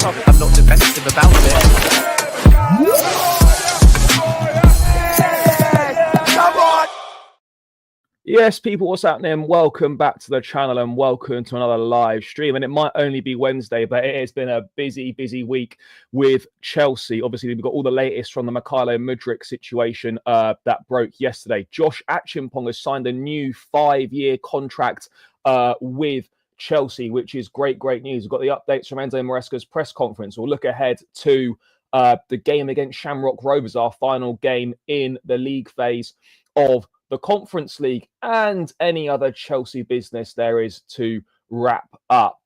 I'm not defensive about it. Yes, people, what's happening? Welcome back to the channel and welcome to another live stream. And it might only be Wednesday, but it has been a busy week with Chelsea. Obviously, we've got all the latest from the Mykhailo Mudryk situation that broke yesterday. Josh Acheampong has signed a new 5-year contract with Chelsea, which is great news. We've got the updates from Enzo Maresca's press conference. We'll look ahead to the game against Shamrock Rovers, our final game in the league phase of the Conference League, and any other Chelsea business there is to wrap up.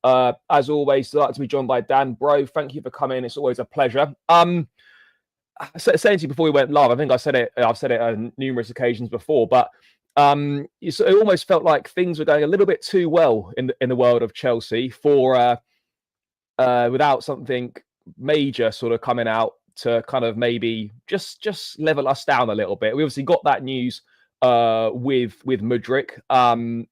As always, I'd like to be joined by Dan. Bro, thank you for coming. It's always a pleasure. Saying to you before we went live, I think I've said it on numerous occasions before, but it almost felt like things were going a little bit too well in the world of Chelsea for without something major sort of coming out to kind of maybe just level us down a little bit. We obviously got that news with Mudryk.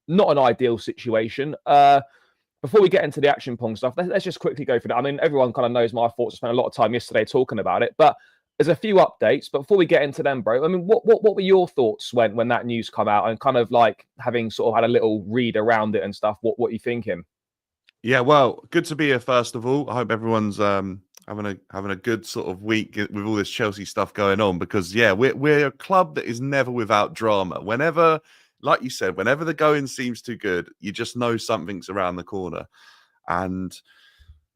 Not an ideal situation. Before we get into the Acheampong stuff, let's just quickly go through that. I mean, everyone kind of knows my thoughts. I spent a lot of time yesterday talking about it, but there's a few updates. But before we get into them, bro, I mean, what were your thoughts when that news come out, and kind of like having sort of had a little read around it and stuff? What are you thinking? Yeah, well, good to be here. First of all, I hope everyone's having a good sort of week with all this Chelsea stuff going on, because yeah, we're a club that is never without drama. Whenever, like you said, whenever the going seems too good, you just know something's around the corner. And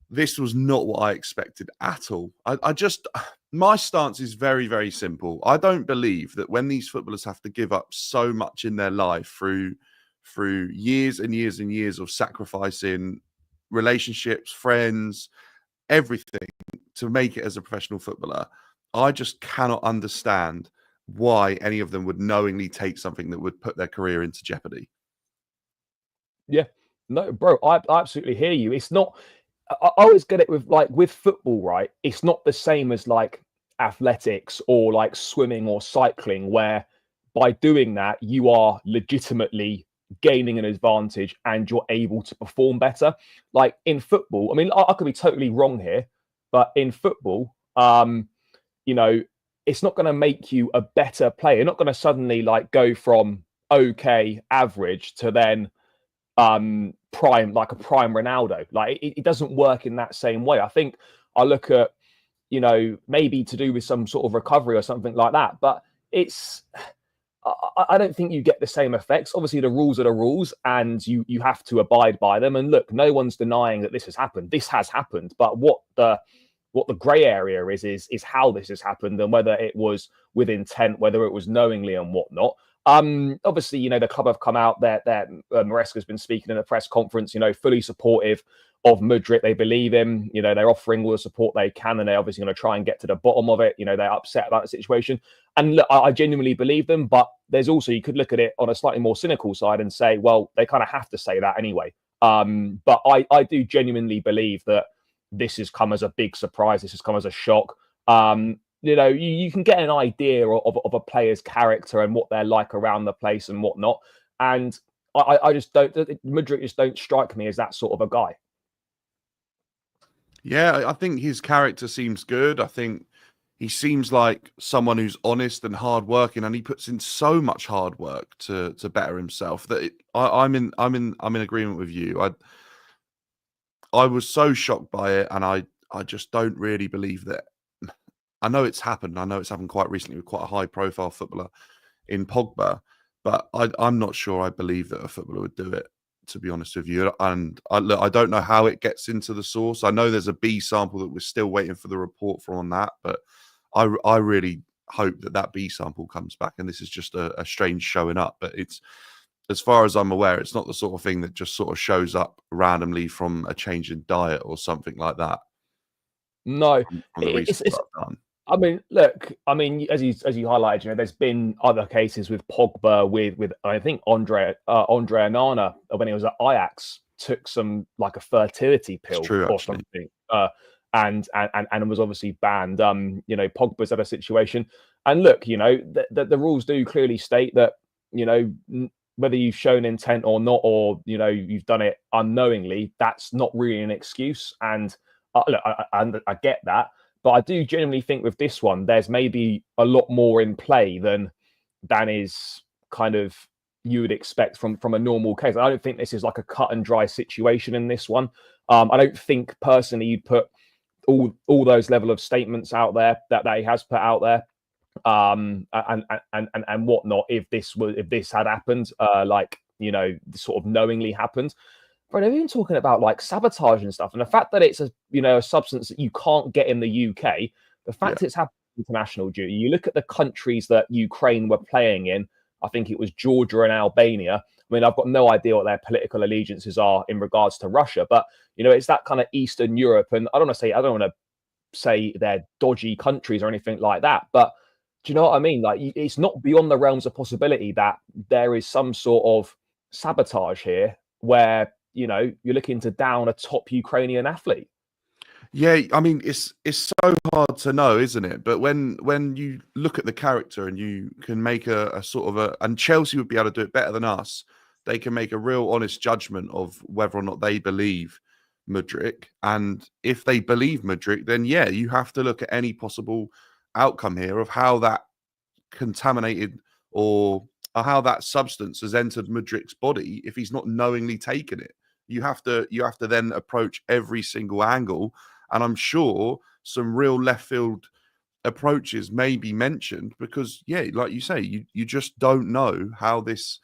this was not what I expected at all. My stance is very simple. I don't believe that when these footballers have to give up so much in their life through years and years of sacrificing relationships, friends, everything to make it as a professional footballer, I just cannot understand why any of them would knowingly take something that would put their career into jeopardy. Yeah, no, bro, I absolutely hear you. It's not, I always get it with football, right? It's not the same as like athletics or like swimming or cycling, where by doing that, you are legitimately gaining an advantage and you're able to perform better. Like in football, I mean, I could be totally wrong here, but in football, you know, it's not going to make you a better player. You're not going to suddenly like go from okay, average to then prime, like a prime Ronaldo. Like it doesn't work in that same way. I think I look at, you know, maybe to do with some sort of recovery or something like that, but I don't think you get the same effects. Obviously, the rules are the rules, and you have to abide by them. And look, no one's denying that this has happened. This has happened. But what the grey area is how this has happened, and whether it was with intent, whether it was knowingly, and whatnot. Obviously, you know, the club have come out there. Maresca's been speaking in a press conference, you know, fully supportive of Mudryk. They believe him. You know, they're offering all the support they can, and they're obviously going to try and get to the bottom of it. You know, they're upset about the situation. And look, I genuinely believe them, but there's also, you could look at it on a slightly more cynical side and say, well, they kind of have to say that anyway. But I do genuinely believe that this has come as a big surprise. This has come as a shock. You know, you can get an idea of a player's character and what they're like around the place and whatnot. And I just don't, Mudryk just don't strike me as that sort of a guy. Yeah, I think his character seems good. I think he seems like someone who's honest and hardworking, and he puts in so much hard work to better himself that I'm in agreement with you. I was so shocked by it, and I just don't really believe that. I know it's happened. I know it's happened quite recently with quite a high-profile footballer in Pogba, but I'm not sure I believe that a footballer would do it, to be honest with you. And look, I don't know how it gets into the source. I know there's a B sample that we're still waiting for the report from on that, but I really hope that B sample comes back and this is just a strange showing up. But it's, as far as I'm aware, it's not the sort of thing that just sort of shows up randomly from a change in diet or something like that. No, from the research I've done. I mean, look, I mean, as you highlighted, you know, there's been other cases with Pogba, with I think Andre Onana, when he was at Ajax, took some like a fertility pill or something, and was obviously banned. You know, Pogba's at a situation, and look, you know, the rules do clearly state that, you know, whether you've shown intent or not, or, you know, you've done it unknowingly, that's not really an excuse. And Look, I get that, but I do genuinely think with this one, there's maybe a lot more in play than is kind of you would expect from a normal case. I don't think this is like a cut and dry situation in this one. I don't think personally you'd put all those level of statements out there that he has put out there, and whatnot, if this had happened, like, you know, sort of knowingly happened. But they're even talking about like sabotage and stuff, and the fact that it's a substance that you can't get in the UK. The fact it's happened international duty. You look at the countries that Ukraine were playing in. I think it was Georgia and Albania. I mean, I've got no idea what their political allegiances are in regards to Russia, but it's that kind of Eastern Europe, and I don't want to say they're dodgy countries or anything like that, but do you know what I mean? Like, it's not beyond the realms of possibility that there is some sort of sabotage here where you're looking to down a top Ukrainian athlete. Yeah, I mean, it's so hard to know, isn't it? But when you look at the character and you can make a sort of and Chelsea would be able to do it better than us. They can make a real honest judgment of whether or not they believe Mudryk. And if they believe Mudryk, then yeah, you have to look at any possible outcome here of how that contaminated or how that substance has entered Mudryk's body if he's not knowingly taken it. You have to then approach every single angle. And I'm sure some real left field approaches may be mentioned because, yeah, like you say, you just don't know how this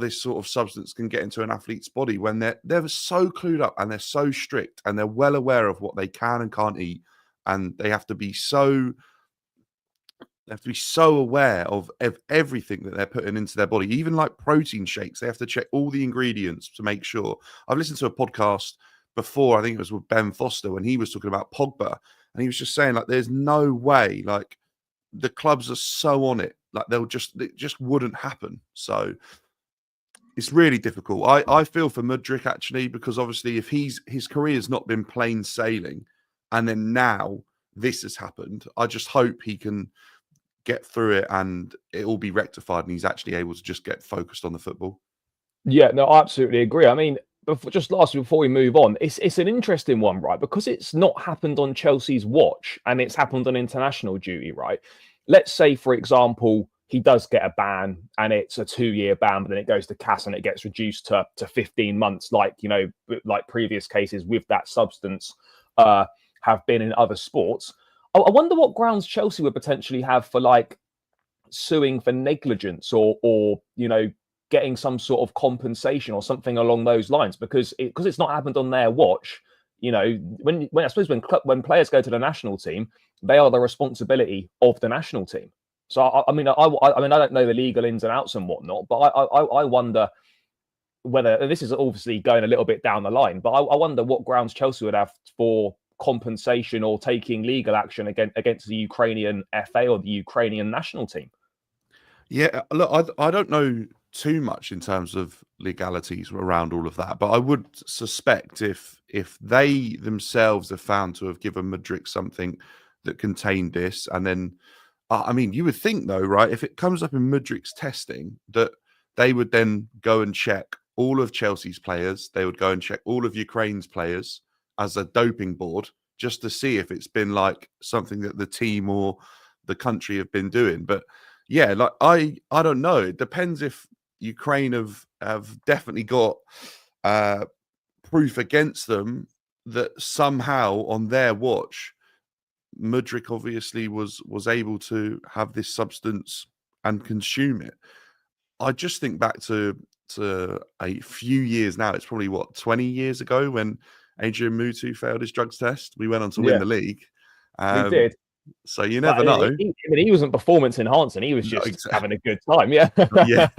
sort of substance can get into an athlete's body when they're so clued up and they're so strict and they're well aware of what they can and can't eat, and they have to be so aware of everything that they're putting into their body, even like protein shakes. They have to check all the ingredients to make sure. I've listened to a podcast before, I think it was with Ben Foster, when he was talking about Pogba, and he was just saying, like, there's no way, like, the clubs are so on it, like it just wouldn't happen. So it's really difficult. I feel for Mudryk, actually, because obviously if his career's not been plain sailing and then now this has happened, I just hope he can get through it and it will be rectified and he's actually able to just get focused on the football. Yeah, no, I absolutely agree. I mean, before we move on, it's an interesting one, right? Because it's not happened on Chelsea's watch and it's happened on international duty, right? Let's say, for example, he does get a ban and it's a 2-year ban, but then it goes to CAS and it gets reduced to 15 months, like previous cases with that substance have been in other sports. I wonder what grounds Chelsea would potentially have for like suing for negligence or getting some sort of compensation or something along those lines, because it's not happened on their watch. When I suppose when players go to the national team, they are the responsibility of the national team. So I mean, I don't know the legal ins and outs and whatnot, but I wonder whether, and this is obviously going a little bit down the line, but I wonder what grounds Chelsea would have for compensation or taking legal action against the Ukrainian FA or the Ukrainian national team. Yeah, look, I don't know too much in terms of legalities around all of that, but I would suspect if they themselves are found to have given Mudryk something that contained this, and then I mean, you would think though, right? If it comes up in Mudryk's testing, that they would then go and check all of Chelsea's players, they would go and check all of Ukraine's players as a doping board, just to see if it's been like something that the team or the country have been doing. But yeah, like I don't know. It depends if Ukraine have definitely got proof against them that somehow on their watch, Mudryk obviously was able to have this substance and consume it. I just think back to a few years now. It's probably 20 years ago when Adrian Mutu failed his drugs test. We went on to win the league. We did. So you never know. He wasn't performance enhancing. He was just having a good time. Yeah. Yeah.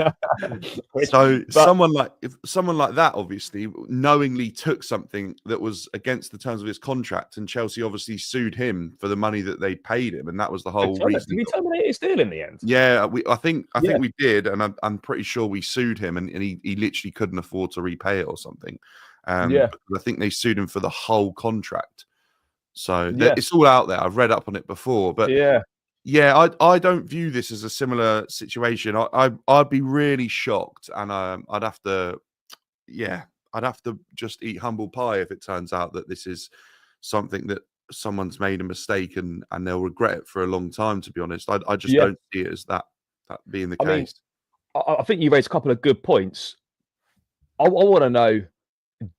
Someone like that obviously knowingly took something that was against the terms of his contract, and Chelsea obviously sued him for the money that they paid him, and that was the whole reason. Did we terminate his deal in the end? Yeah, I think we did, and I'm pretty sure we sued him, and he literally couldn't afford to repay it or something. I think they sued him for the whole contract. So it's all out there. I've read up on it before, but I don't view this as a similar situation. I'd be really shocked, and I'd have to just eat humble pie if it turns out that this is something that someone's made a mistake and they'll regret it for a long time, to be honest. I just Yeah. don't see it as that being the I mean, case. I think you raised a couple of good points. I want to know,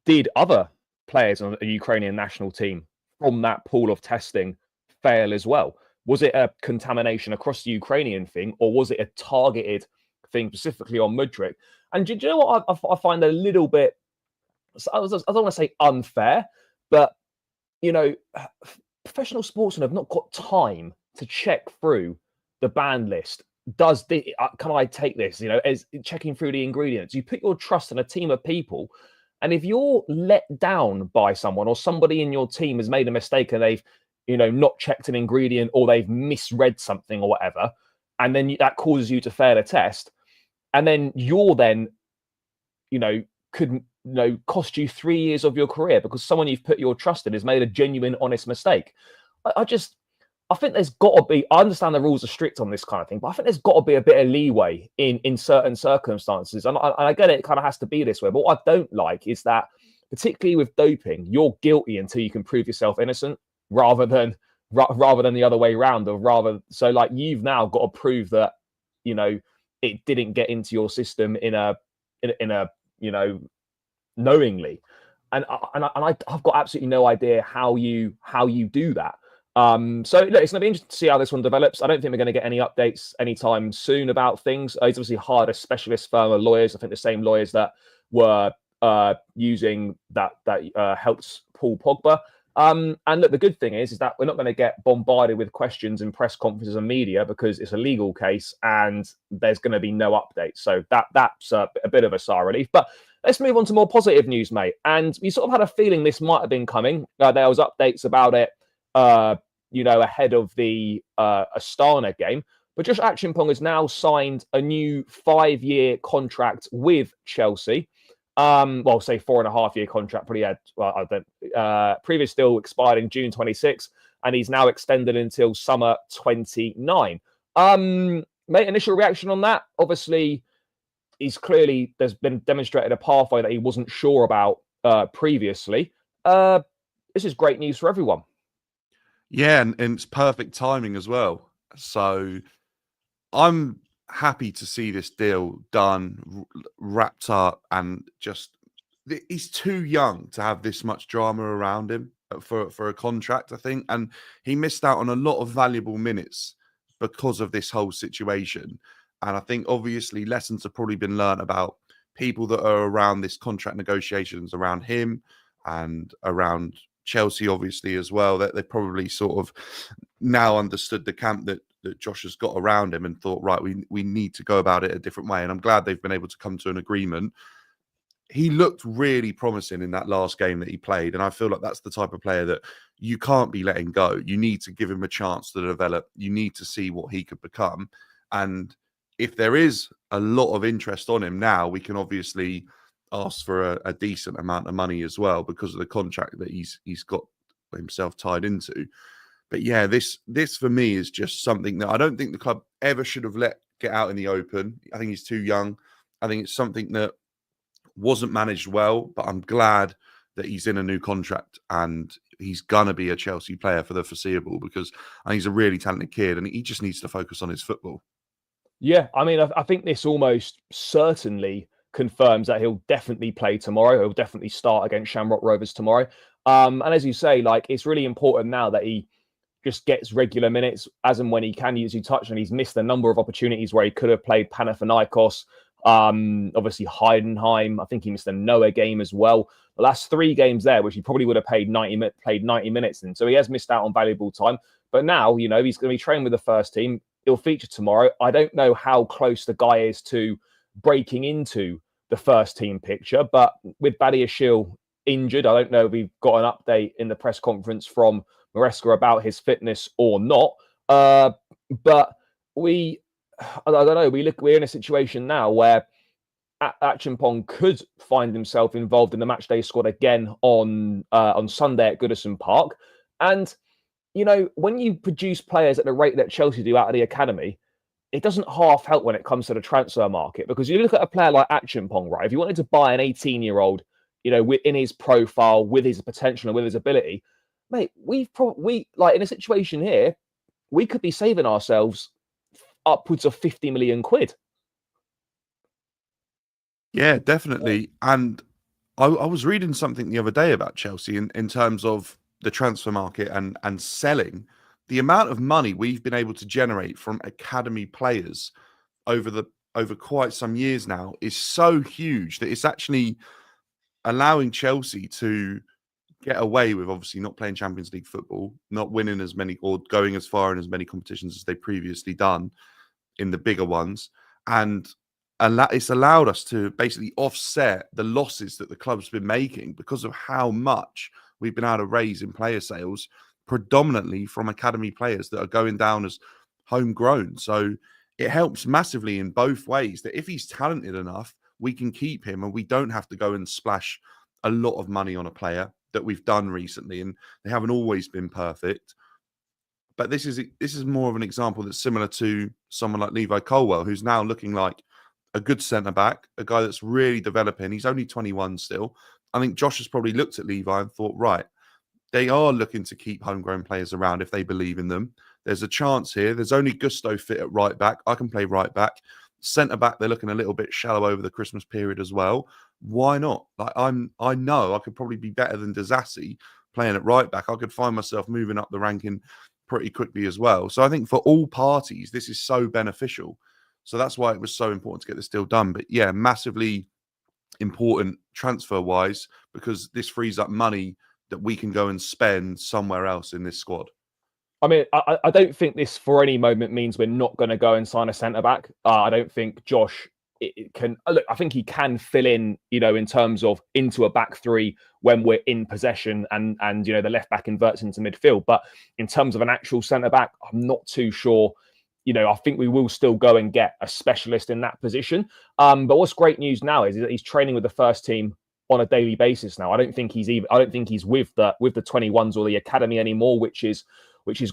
did other players on a Ukrainian national team from that pool of testing fail as well? Was it a contamination across the Ukrainian thing, or was it a targeted thing specifically on Mudryk? And do you know what I find a little bit, I don't want to say unfair, but, you know, professional sportsmen have not got time to check through the banned list. Can I take this? You know, as checking through the ingredients, you put your trust in a team of people, and if you're let down by someone or somebody in your team has made a mistake and they've, you know, not checked an ingredient or they've misread something or whatever, and then that causes you to fail a test, and then you're then, you know, could cost you 3 years of your career because someone you've put your trust in has made a genuine, honest mistake. I think there's got to be, I understand the rules are strict on this kind of thing, but I think there's got to be a bit of leeway in certain circumstances. And I get it kind of has to be this way. But what I don't like is that, particularly with doping, you're guilty until you can prove yourself innocent rather than the other way around. So like you've now got to prove that, you know, it didn't get into your system in a you know, knowingly. And I've got absolutely no idea how you do that. So look, it's going to be interesting to see how this one develops. I don't think we're going to get any updates anytime soon about things. He's obviously hired a specialist firm of lawyers. I think the same lawyers that were using that helped Paul Pogba. And look, the good thing is that we're not going to get bombarded with questions in press conferences and media because it's a legal case and there's going to be no updates. So that's a bit of a sigh of relief. But let's move on to more positive news, mate. And we sort of had a feeling this might have been coming. There was updates about it, you know, ahead of the Astana game. But Josh Acheampong has now signed a new 5-year contract with Chelsea. Well, say 4.5-year contract. But he had, previous deal expired in June 26, and he's now extended until summer 29. Mate, initial reaction on that? Obviously, there's been demonstrated a pathway that he wasn't sure about previously. This is great news for everyone. Yeah, and it's perfect timing as well. So I'm happy to see this deal done, wrapped up, and just he's too young to have this much drama around him for a contract, I think. And he missed out on a lot of valuable minutes because of this whole situation. And I think obviously lessons have probably been learned about people that are around this contract negotiations around him and around Chelsea, obviously, as well, that they probably sort of now understood the camp that Josh has got around him and thought, right, we need to go about it a different way. And I'm glad they've been able to come to an agreement. He looked really promising in that last game that he played. And I feel like that's the type of player that you can't be letting go. You need to give him a chance to develop. You need to see what he could become. And if there is a lot of interest on him now, we can obviously ask for a decent amount of money as well because of the contract that he's got himself tied into. But yeah, this for me is just something that I don't think the club ever should have let get out in the open. I think he's too young. I think it's something that wasn't managed well, but I'm glad that he's in a new contract and he's gonna be a Chelsea player for the foreseeable because I think he's a really talented kid and he just needs to focus on his football. Yeah, I mean, I think this almost certainly confirms that he'll definitely play tomorrow. He'll definitely start against Shamrock Rovers tomorrow. And as you say, like, it's really important now that he just gets regular minutes as and when he can. As you touched on, he's missed a number of opportunities where he could have played Panathinaikos, obviously Heidenheim. I think he missed a Noah game as well. The last 3 games there, which he probably would have played 90 minutes in. So he has missed out on valuable time. But now, you know, he's going to be training with the first team. He'll feature tomorrow. I don't know how close the guy is to breaking into the first team picture, but with Badiashile injured, I don't know if we've got an update in the press conference from Maresca about his fitness or not. But I don't know. We're in a situation now where Acheampong could find himself involved in the matchday squad again on Sunday at Goodison Park. And, you know, when you produce players at the rate that Chelsea do out of the academy, it doesn't half help when it comes to the transfer market, because you look at a player like Acheampong, right? If you wanted to buy an 18-year-old, you know, in his profile, with his potential and with his ability, mate, we've probably, like, in a situation here, we could be saving ourselves upwards of 50 million quid. Yeah, definitely. And I was reading something the other day about Chelsea in terms of the transfer market and selling. The amount of money we've been able to generate from academy players over quite some years now is so huge that it's actually allowing Chelsea to get away with obviously not playing Champions League football, not winning as many or going as far in as many competitions as they previously done in the bigger ones. And it's allowed us to basically offset the losses that the club's been making because of how much we've been able to raise in player sales, predominantly from academy players that are going down as homegrown. So it helps massively in both ways that if he's talented enough, we can keep him and we don't have to go and splash a lot of money on a player that we've done recently. And they haven't always been perfect. But this is more of an example that's similar to someone like Levi Colwell, who's now looking like a good centre back, a guy that's really developing. He's only 21 still. I think Josh has probably looked at Levi and thought, right, they are looking to keep homegrown players around if they believe in them. There's a chance here. There's only Gusto fit at right back. I can play right back. Centre back, they're looking a little bit shallow over the Christmas period as well. Why not? Like I know I could probably be better than Disasi playing at right back. I could find myself moving up the ranking pretty quickly as well. So I think for all parties, this is so beneficial. So that's why it was so important to get this deal done. But yeah, massively important transfer-wise because this frees up money that we can go and spend somewhere else in this squad. I mean, I don't think this for any moment means we're not going to go and sign a centre back. I don't think Josh it can look. I think he can fill in, in terms of into a back three when we're in possession and the left back inverts into midfield. But in terms of an actual centre back, I'm not too sure. I think we will still go and get a specialist in that position. But what's great news now is that he's training with the first team on a daily basis now. I don't think he's with the 21s or the academy anymore, which is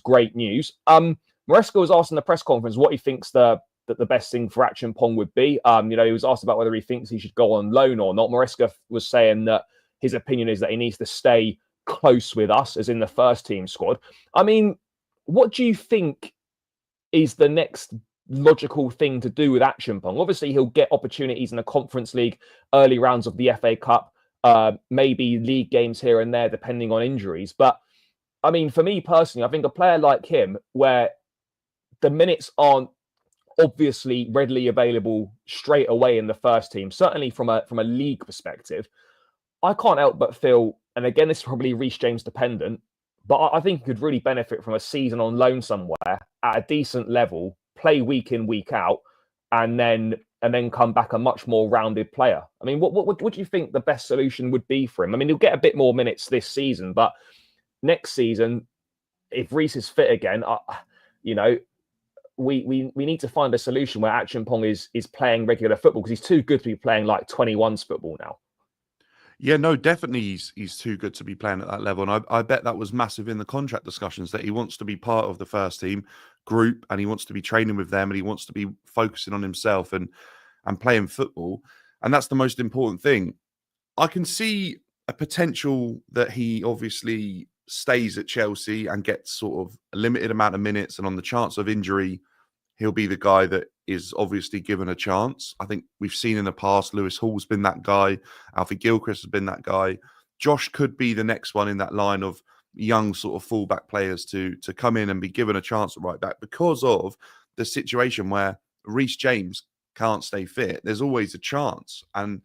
great news. Maresca was asked in the press conference what he thinks the best thing for Acheampong would be. He was asked about whether he thinks he should go on loan or not. Maresca was saying that his opinion is that he needs to stay close with us, as in the first team squad. I mean, what do you think is the next logical thing to do with Acheampong? Obviously, he'll get opportunities in the Conference League, early rounds of the FA Cup, maybe league games here and there, depending on injuries. But I mean, for me personally, I think a player like him, where the minutes aren't obviously readily available straight away in the first team, certainly from a league perspective, I can't help but feel, and again, this is probably Reece James dependent, but I think he could really benefit from a season on loan somewhere at a decent level, play week in, week out, and then come back a much more rounded player. I mean, what do you think the best solution would be for him? I mean, he'll get a bit more minutes this season, but next season, if Reece is fit again, we need to find a solution where Acheampong is playing regular football because he's too good to be playing like 21s football now. Yeah, no, definitely he's too good to be playing at that level. And I bet that was massive in the contract discussions that he wants to be part of the first team group and he wants to be training with them and he wants to be focusing on himself and playing football. And that's the most important thing. I can see a potential that he obviously stays at Chelsea and gets sort of a limited amount of minutes. And on the chance of injury, he'll be the guy that is obviously given a chance. I think we've seen in the past, Lewis Hall's been that guy. Alfie Gilchrist has been that guy. Josh could be the next one in that line of young sort of fullback players to come in and be given a chance at right back because of the situation where Reece James can't stay fit. There's always a chance. And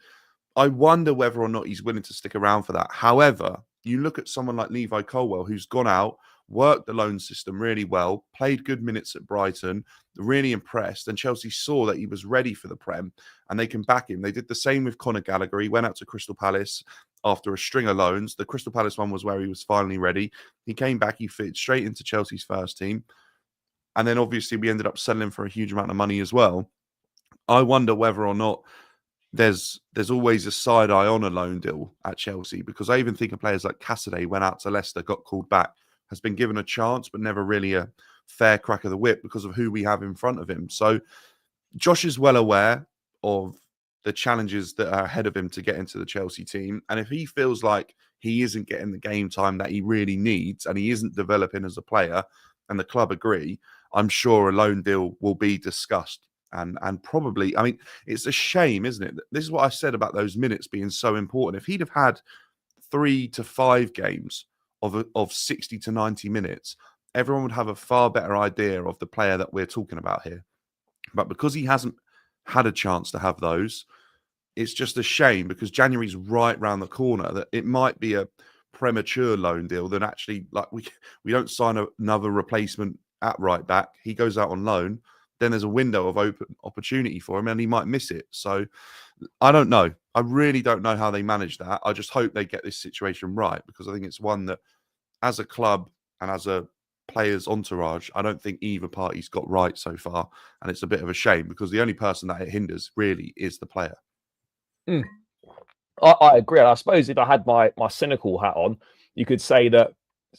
I wonder whether or not he's willing to stick around for that. However, you look at someone like Levi Colwell, who's gone out, worked the loan system really well, played good minutes at Brighton, really impressed. And Chelsea saw that he was ready for the Prem and they can back him. They did the same with Conor Gallagher. He went out to Crystal Palace after a string of loans. The Crystal Palace one was where he was finally ready. He came back, he fit straight into Chelsea's first team. And then obviously we ended up selling him for a huge amount of money as well. I wonder whether or not there's always a side eye on a loan deal at Chelsea because I even think of players like Cassidy went out to Leicester, got called back, has been given a chance, but never really a fair crack of the whip because of who we have in front of him. So Josh is well aware of the challenges that are ahead of him to get into the Chelsea team. And if he feels like he isn't getting the game time that he really needs and he isn't developing as a player, and the club agree, I'm sure a loan deal will be discussed. And probably, I mean, it's a shame, isn't it? This is what I said about those minutes being so important. If he'd have had 3 to 5 games of 60 to 90 minutes, everyone would have a far better idea of the player that we're talking about here. But because he hasn't had a chance to have those, it's just a shame, because January's right round the corner, that it might be a premature loan deal than actually, like, we don't sign another replacement at right back. He goes out on loan. Then there's a window of open opportunity for him and he might miss it. So I don't know. I really don't know how they manage that. I just hope they get this situation right, because I think it's one that, as a club and as a player's entourage, I don't think either party's got right so far. And it's a bit of a shame, because the only person that it hinders really is the player. I agree. And I suppose if I had my cynical hat on, you could say that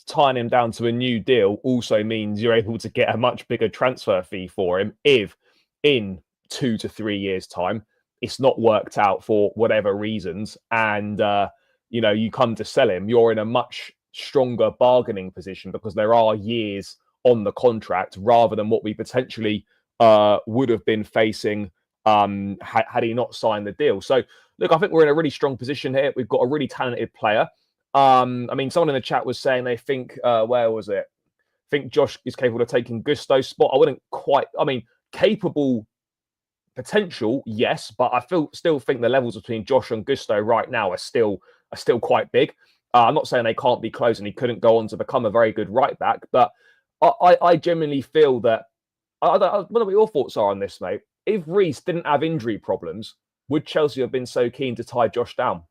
tying him down to a new deal also means you're able to get a much bigger transfer fee for him if in 2 to 3 years' time it's not worked out for whatever reasons, and you come to sell him. You're in a much stronger bargaining position because there are years on the contract rather than what we potentially would have been facing had he not signed the deal. So look, I think we're in a really strong position here. We've got a really talented player. I mean, someone in the chat was saying they think, where was it? I think Josh is capable of taking Gusto's spot. I wouldn't quite, I mean, capable potential, yes, but I still think the levels between Josh and Gusto right now are still quite big. I'm not saying they can't be close and he couldn't go on to become a very good right back, but I genuinely feel that, I don't know what your thoughts are on this, mate. If Reece didn't have injury problems, would Chelsea have been so keen to tie Josh down?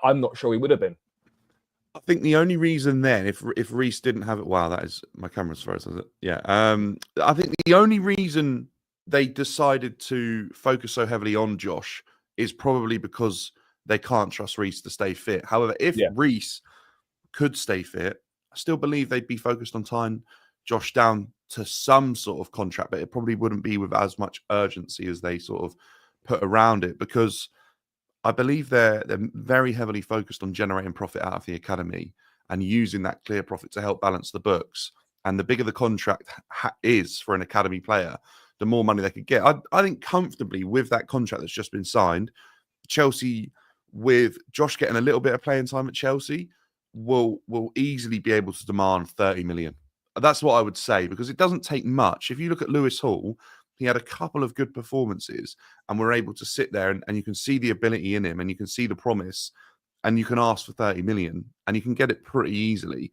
I'm not sure he would have been. I think the only reason then, if Reece didn't have it, wow, that is, my camera's frozen, is it? Yeah. I think the only reason they decided to focus so heavily on Josh is probably because they can't trust Reece to stay fit. However, if Reece could stay fit, I still believe they'd be focused on tying Josh down to some sort of contract, but it probably wouldn't be with as much urgency as they sort of put around it, because I believe they're very heavily focused on generating profit out of the academy and using that clear profit to help balance the books. And the bigger the contract is for an academy player, the more money they could get. I think comfortably with that contract that's just been signed, Chelsea, with Josh getting a little bit of playing time at Chelsea, will easily be able to demand 30 million. That's what I would say, because it doesn't take much. If you look at Lewis Hall, he had a couple of good performances and we're able to sit there and you can see the ability in him and you can see the promise, and you can ask for 30 million and you can get it pretty easily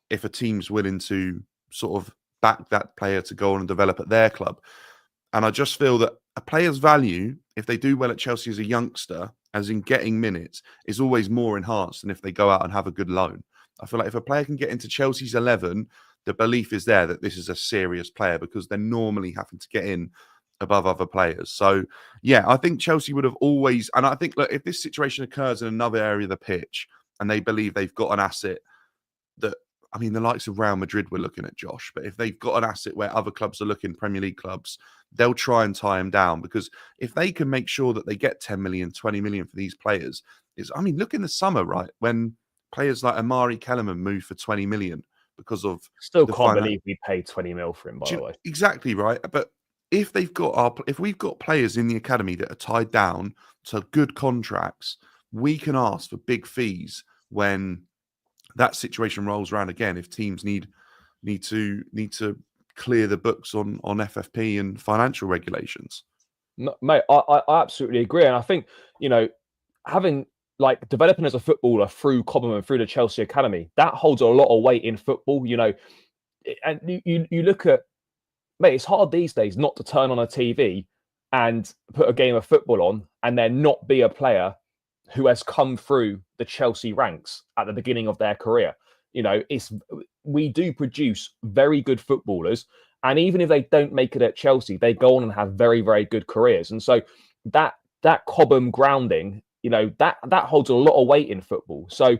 if a team's willing to sort of back that player to go on and develop at their club. And I just feel that a player's value, if they do well at Chelsea as a youngster, as in getting minutes, is always more enhanced than if they go out and have a good loan. I feel like if a player can get into Chelsea's 11, the belief is there that this is a serious player, because they're normally having to get in above other players. So, yeah, I think Chelsea would have always, and I think, look, if this situation occurs in another area of the pitch and they believe they've got an asset that, I mean, the likes of Real Madrid were looking at Josh, but if they've got an asset where other clubs are looking, Premier League clubs, they'll try and tie him down, because if they can make sure that they get 10 million, 20 million for these players, I mean, look in the summer, right, when players like Amari Kellerman moved for 20 million because of... Still can't believe we paid 20 mil for him, by the way. Exactly, right. But if we've got players in the academy that are tied down to good contracts, we can ask for big fees when that situation rolls around again. If teams need to clear the books on FFP and financial regulations. No, mate, I absolutely agree. And I think, having developing as a footballer through Cobham and through the Chelsea Academy, that holds a lot of weight in football, and you look at, mate, it's hard these days not to turn on a TV and put a game of football on and then not be a player who has come through the Chelsea ranks at the beginning of their career. We do produce very good footballers, and even if they don't make it at Chelsea, they go on and have very, very good careers. And so that Cobham grounding, that holds a lot of weight in football. So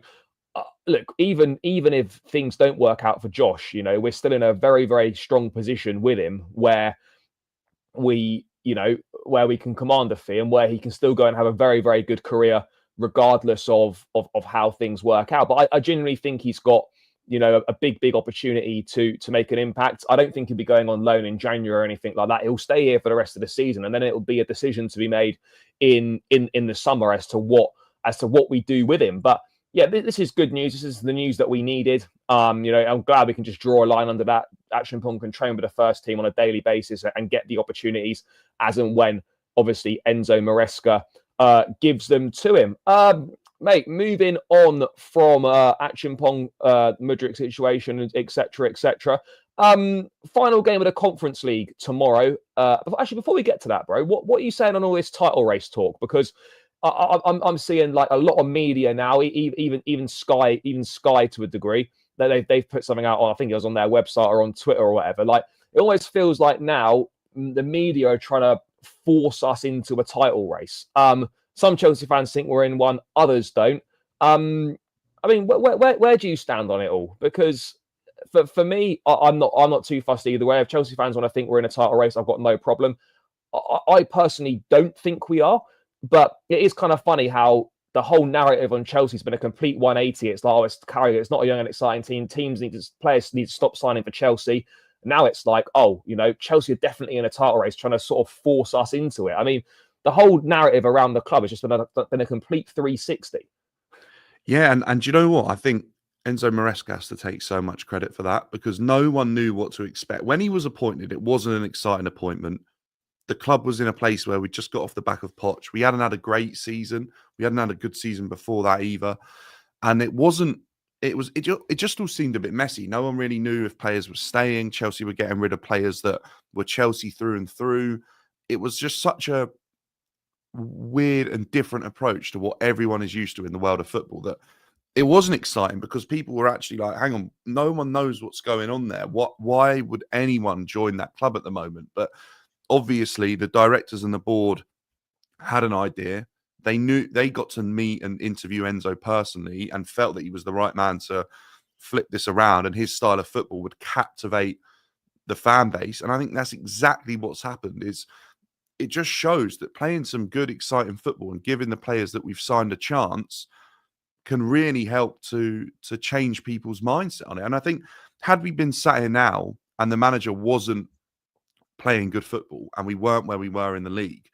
look, even if things don't work out for Josh, we're still in a very, very strong position with him where we can command a fee and where he can still go and have a very, very good career regardless of how things work out. But I genuinely think he's got, you know, a big opportunity to make an impact. I don't think he'll be going on loan in January or anything like that. He'll stay here for the rest of the season, and then it'll be a decision to be made in the summer as to what we do with him. But yeah, this is good news. This is the news that we needed. You know, I'm glad we can just draw a line under that. Acheampong can train with the first team on a daily basis and get the opportunities as and when, obviously, Enzo Maresca gives them to him. Mate, moving on from Acheampong, Mudryk situation, etc., etc. Final game of the Conference League tomorrow. Actually, before we get to that, bro, what are you saying on all this title race talk? Because I'm seeing like a lot of media now, even Sky to a degree, that they've put something out on. I think it was on their website or on Twitter or whatever. Like, it almost feels like now the media are trying to force us into a title race. Some Chelsea fans think we're in one, others don't. I mean, where do you stand on it all? Because for me, I'm not too fussed either way. If Chelsea fans want to think we're in a title race, I've got no problem. I personally don't think we are, but it is kind of funny how the whole narrative on Chelsea's been a complete 180. It's like, oh, it's Carrier, it's not a young and exciting team. Players need to stop signing for Chelsea. Now it's like, oh, you know, Chelsea are definitely in a title race, trying to sort of force us into it. I mean, the whole narrative around the club has just been a complete 360. Yeah, and you know what? I think Enzo Maresca has to take so much credit for that, because no one knew what to expect. When he was appointed, it wasn't an exciting appointment. The club was in a place where we just got off the back of Poch. We hadn't had a great season. We hadn't had a good season before that either. And it just all seemed a bit messy. No one really knew if players were staying. Chelsea were getting rid of players that were Chelsea through and through. It was just such a weird and different approach to what everyone is used to in the world of football, that it wasn't exciting, because people were actually like, hang on, no one knows what's going on there. Why would anyone join that club at the moment? But obviously the directors and the board had an idea. They got to meet and interview Enzo personally and felt that he was the right man to flip this around, and his style of football would captivate the fan base. And I think that's exactly what's happened. It just shows that playing some good, exciting football and giving the players that we've signed a chance can really help to change people's mindset on it. And I think, had we been sat here now and the manager wasn't playing good football and we weren't where we were in the league,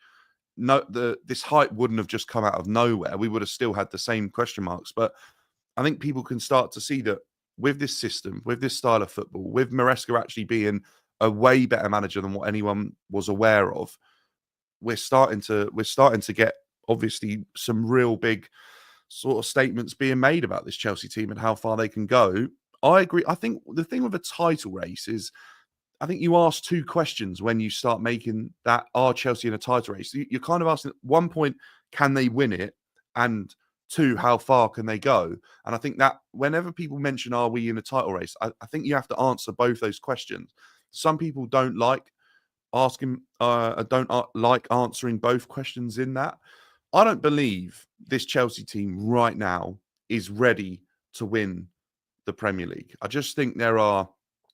this hype wouldn't have just come out of nowhere. We would have still had the same question marks. But I think people can start to see that with this system, with this style of football, with Maresca actually being a way better manager than what anyone was aware of, we're starting to get obviously some real big sort of statements being made about this Chelsea team and how far they can go. I agree. I think the thing with a title race is, I think you ask two questions when you start making that, are Chelsea in a title race? You're kind of asking, at one point, can they win it? And two, how far can they go? And I think that whenever people mention, are we in a title race? I think you have to answer both those questions. Some people don't like answering both questions in that. I don't believe this Chelsea team right now is ready to win the Premier League. I just think there are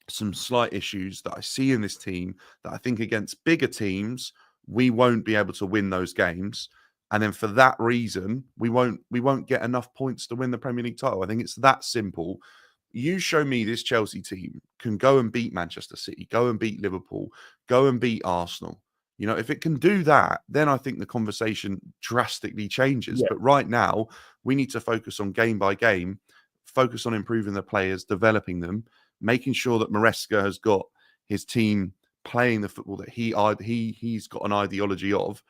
some slight issues that I see in this team that I think against bigger teams, we won't be able to win those games. And then for that reason, we won't get enough points to win the Premier League title. I think it's that simple. You show me this Chelsea team can go and beat Manchester City, go and beat Liverpool, go and beat Arsenal. You know, if it can do that, then I think the conversation drastically changes. Yeah. But right now, we need to focus on game by game, focus on improving the players, developing them, making sure that Maresca has got his team playing the football that he's got an ideology of.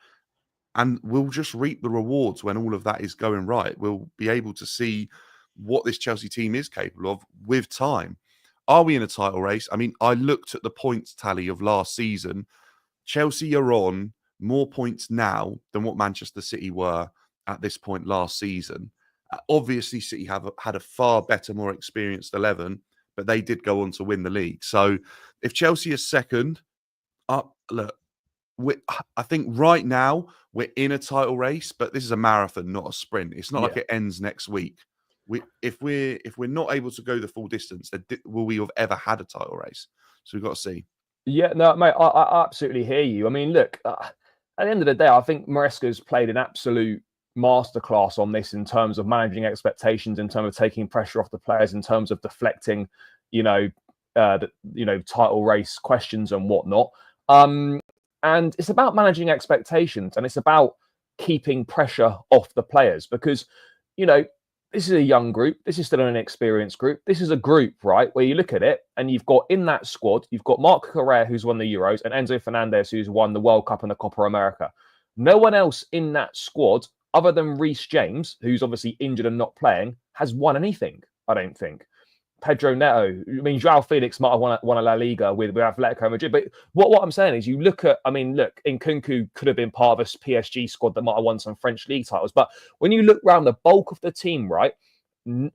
And we'll just reap the rewards when all of that is going right. We'll be able to see what this Chelsea team is capable of with time. Are we in a title race? I mean, I looked at the points tally of last season. Chelsea are on more points now than what Manchester City were at this point last season. Obviously, City have had a far better, more experienced 11, but they did go on to win the league. So if Chelsea is second, look, I think right now we're in a title race, but this is a marathon, not a sprint. It's not like it ends next week. If we're not able to go the full distance, will we have ever had a title race? So we've got to see. Yeah, no, mate, I absolutely hear you. I mean, look, at the end of the day, I think Maresca's played an absolute masterclass on this in terms of managing expectations, in terms of taking pressure off the players, in terms of deflecting, title race questions and whatnot. And it's about managing expectations, and it's about keeping pressure off the players because, this is a young group. This is still an inexperienced group. This is a group, right, where you look at it and you've got in that squad, you've got Marc Correa, who's won the Euros, and Enzo Fernandez, who's won the World Cup and the Copa America. No one else in that squad, other than Reece James, who's obviously injured and not playing, has won anything, I don't think. Pedro Neto, Joao Felix might have won a La Liga with Atletico Madrid. But what I'm saying is you look at, Nkunku could have been part of a PSG squad that might have won some French league titles. But when you look around the bulk of the team, right,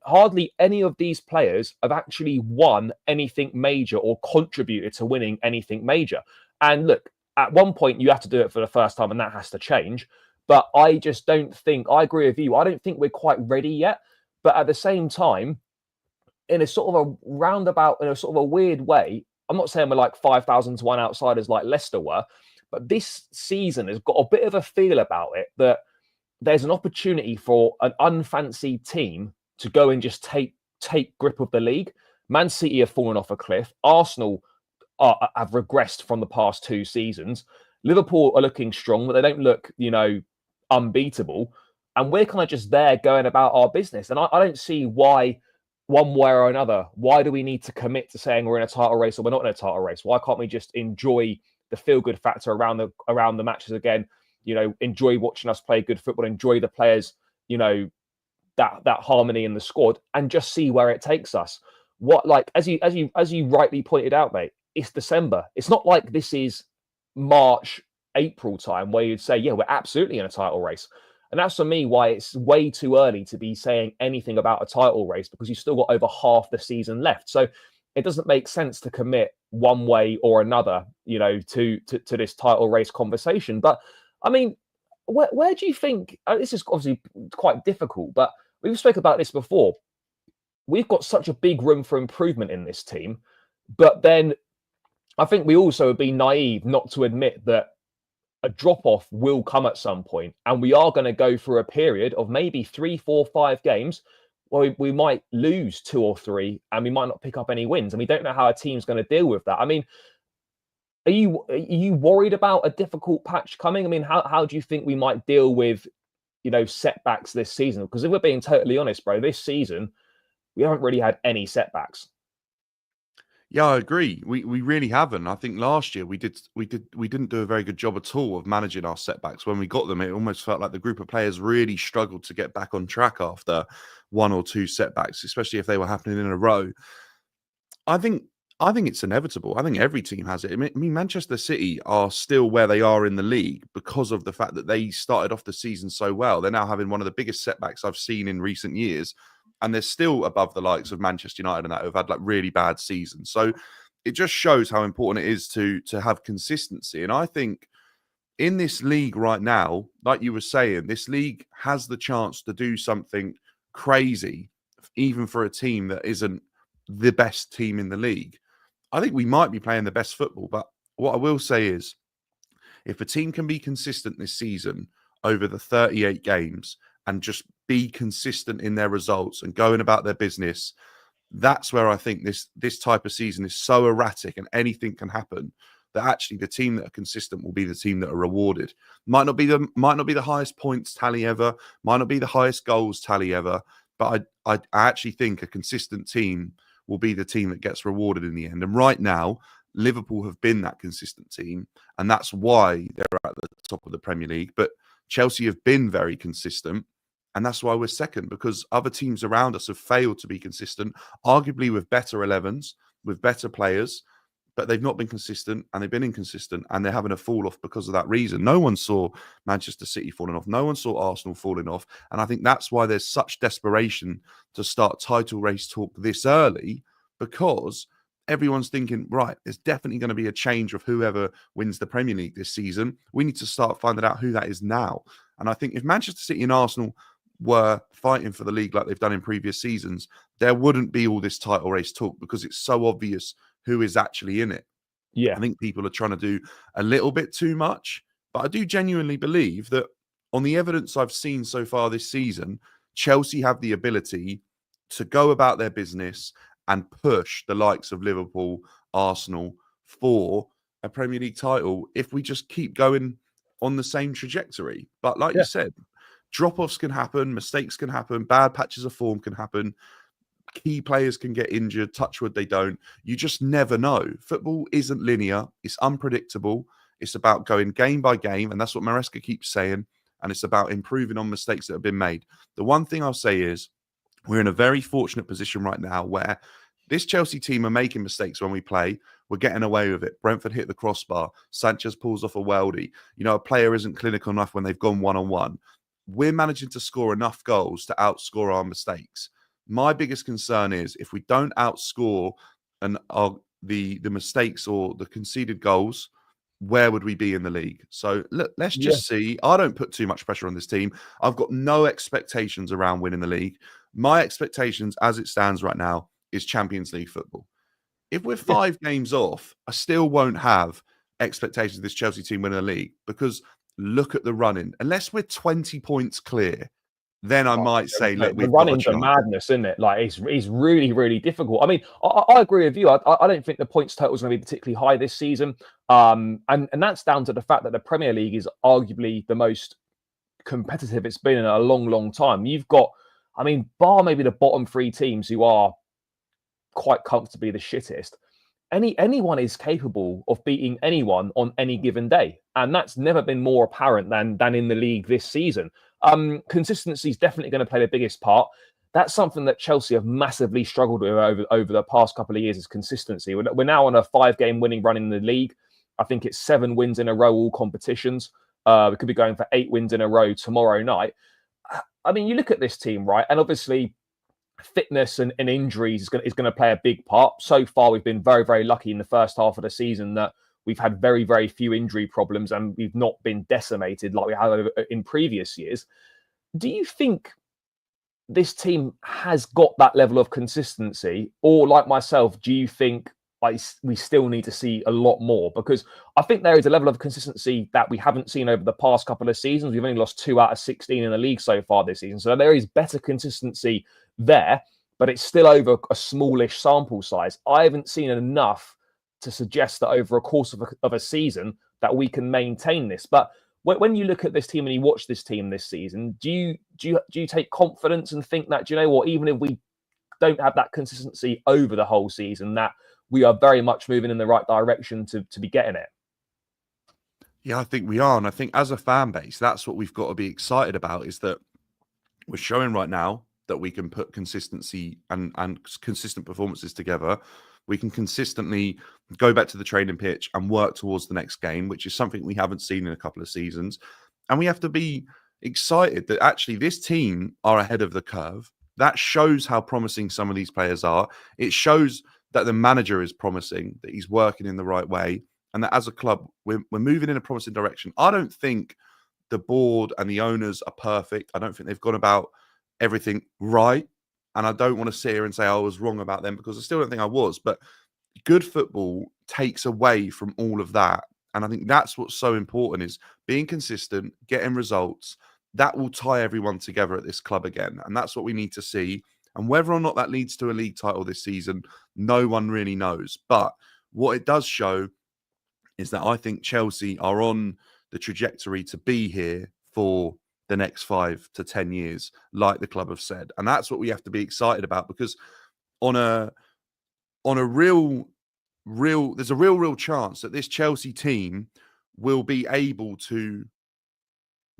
hardly any of these players have actually won anything major or contributed to winning anything major. And look, at one point you have to do it for the first time and that has to change. But I just don't think, I agree with you, I don't think we're quite ready yet. But at the same time, in a sort of a roundabout, in a sort of a weird way, I'm not saying we're like 5,000 to 1 outsiders like Leicester were, but this season has got a bit of a feel about it that there's an opportunity for an unfancied team to go and just take grip of the league. Man City have fallen off a cliff. Arsenal have regressed from the past 2 seasons. Liverpool are looking strong, but they don't look, unbeatable. And we're kind of just there going about our business. And I don't see why, one way or another, why do we need to commit to saying we're in a title race or we're not in a title race? Why can't we just enjoy the feel-good factor around the matches again? Enjoy watching us play good football, enjoy the players, that harmony in the squad, and just see where it takes us. As you rightly pointed out, mate, it's December. It's not like this is March, April time where you'd say, yeah, we're absolutely in a title race. And that's for me why it's way too early to be saying anything about a title race, because you've still got over half the season left. So it doesn't make sense to commit one way or another, to this title race conversation. But where do you think, this is obviously quite difficult, but we've spoken about this before. We've got such a big room for improvement in this team, but then I think we also would be naive not to admit that a drop-off will come at some point, and we are going to go through a period of maybe 3, 4, 5 games where we might lose 2 or 3 and we might not pick up any wins, and we don't know how a team's going to deal with that. Are you worried about a difficult patch coming? How do you think we might deal with, setbacks this season? Because if we're being totally honest, bro, this season we haven't really had any setbacks. Yeah, I agree. We really haven't. I think last year we didn't do a very good job at all of managing our setbacks. When we got them, it almost felt like the group of players really struggled to get back on track after 1 or 2 setbacks, especially if they were happening in a row. I think it's inevitable. I think every team has it. Manchester City are still where they are in the league because of the fact that they started off the season so well. They're now having one of the biggest setbacks I've seen in recent years. And they're still above the likes of Manchester United and that who've had like really bad seasons. So it just shows how important it is to have consistency. And I think in this league right now, like you were saying, this league has the chance to do something crazy, even for a team that isn't the best team in the league. I think we might be playing the best football. But what I will say is, if a team can be consistent this season over the 38 games and just be consistent in their results and going about their business, that's where I think this type of season is so erratic and anything can happen, that actually the team that are consistent will be the team that are rewarded. Might not be the highest points tally ever, might not be the highest goals tally ever, but I actually think a consistent team will be the team that gets rewarded in the end. And right now, Liverpool have been that consistent team, and that's why they're at the top of the Premier League. But Chelsea have been very consistent, and that's why we're second, because other teams around us have failed to be consistent, arguably with better 11s, with better players, but they've not been consistent, and they've been inconsistent, and they're having a fall off because of that reason. No one saw Manchester City falling off. No one saw Arsenal falling off. And I think that's why there's such desperation to start title race talk this early, because everyone's thinking, right, there's definitely going to be a change of whoever wins the Premier League this season. We need to start finding out who that is now. And I think if Manchester City and Arsenal were fighting for the league like they've done in previous seasons, there wouldn't be all this title race talk, because it's so obvious who is actually in it. Yeah. I think people are trying to do a little bit too much, but I do genuinely believe that on the evidence I've seen so far this season, Chelsea have the ability to go about their business and push the likes of Liverpool, Arsenal for a Premier League title if we just keep going on the same trajectory. But like you said, drop-offs can happen, mistakes can happen, bad patches of form can happen, key players can get injured, touch wood they don't. You just never know. Football isn't linear, it's unpredictable. It's about going game by game, and that's what Maresca keeps saying, and it's about improving on mistakes that have been made. The one thing I'll say is we're in a very fortunate position right now where this Chelsea team are making mistakes when we play. We're getting away with it. Brentford hit the crossbar. Sanchez pulls off a weldy. You know, a player isn't clinical enough when they've gone one-on-one. We're managing to score enough goals to outscore our mistakes. My biggest concern is if we don't outscore the mistakes or the conceded goals, where would we be in the league? So let's just see. I don't put too much pressure on this team. I've got no expectations around winning the league. My expectations as it stands right now is Champions League football. If we're 5 games off, I still won't have expectations of this Chelsea team winning the league because look at the running. Unless we're 20 points clear, then I might say, look, the we've got a running's a chance. madness, isn't it? Like it's really, really difficult. I mean, I agree with you. I don't think the points total is going to be particularly high this season, and that's down to the fact that the Premier League is arguably the most competitive it's been in a long, long time. You've got, I mean, bar maybe the bottom 3 teams who are quite comfortably the shittest. Anyone is capable of beating anyone on any given day, and that's never been more apparent than in the league this season. Consistency is definitely going to play the biggest part. That's something that Chelsea have massively struggled with over the past couple of years is consistency. We're now on a 5-game winning run in the league. I think it's 7 wins in a row, all competitions. We could be going for 8 wins in a row tomorrow night. I mean, you look at this team, right? And obviously fitness and injuries is going to play a big part. So far, we've been very, very lucky in the first half of the season that we've had very, very few injury problems and we've not been decimated like we have in previous years. Do you think this team has got that level of consistency? Or like myself, do you think we still need to see a lot more? Because I think there is a level of consistency that we haven't seen over the past couple of seasons. We've only lost 2 out of 16 in the league so far this season. So there is better consistency there, but it's still over a smallish sample size. I haven't seen enough to suggest that over a course of a season that we can maintain this. But when you look at this team and you watch this team this season, do you take confidence and think that, do you know what, even if we don't have that consistency over the whole season, that we are very much moving in the right direction to be getting it? Yeah, I think we are. And I think as a fan base, that's what we've got to be excited about, is that we're showing right now that we can put consistency and consistent performances together. We can consistently go back to the training pitch and work towards the next game, which is something we haven't seen in a couple of seasons. And we have to be excited that actually this team are ahead of the curve. That shows how promising some of these players are. It shows that the manager is promising, that he's working in the right way, and that as a club, we're moving in a promising direction. I don't think the board and the owners are perfect. I don't think they've gone about everything right. And I don't want to sit here and say I was wrong about them, because I still don't think I was. But good football takes away from all of that. And I think that's what's so important, is being consistent, getting results. That will tie everyone together at this club again. And that's what we need to see. And whether or not that leads to a league title this season, no one really knows. But what it does show is that I think Chelsea are on the trajectory to be here for the next 5 to 10 years, like the club have said. And that's what we have to be excited about, because on a real there's a real chance that this Chelsea team will be able to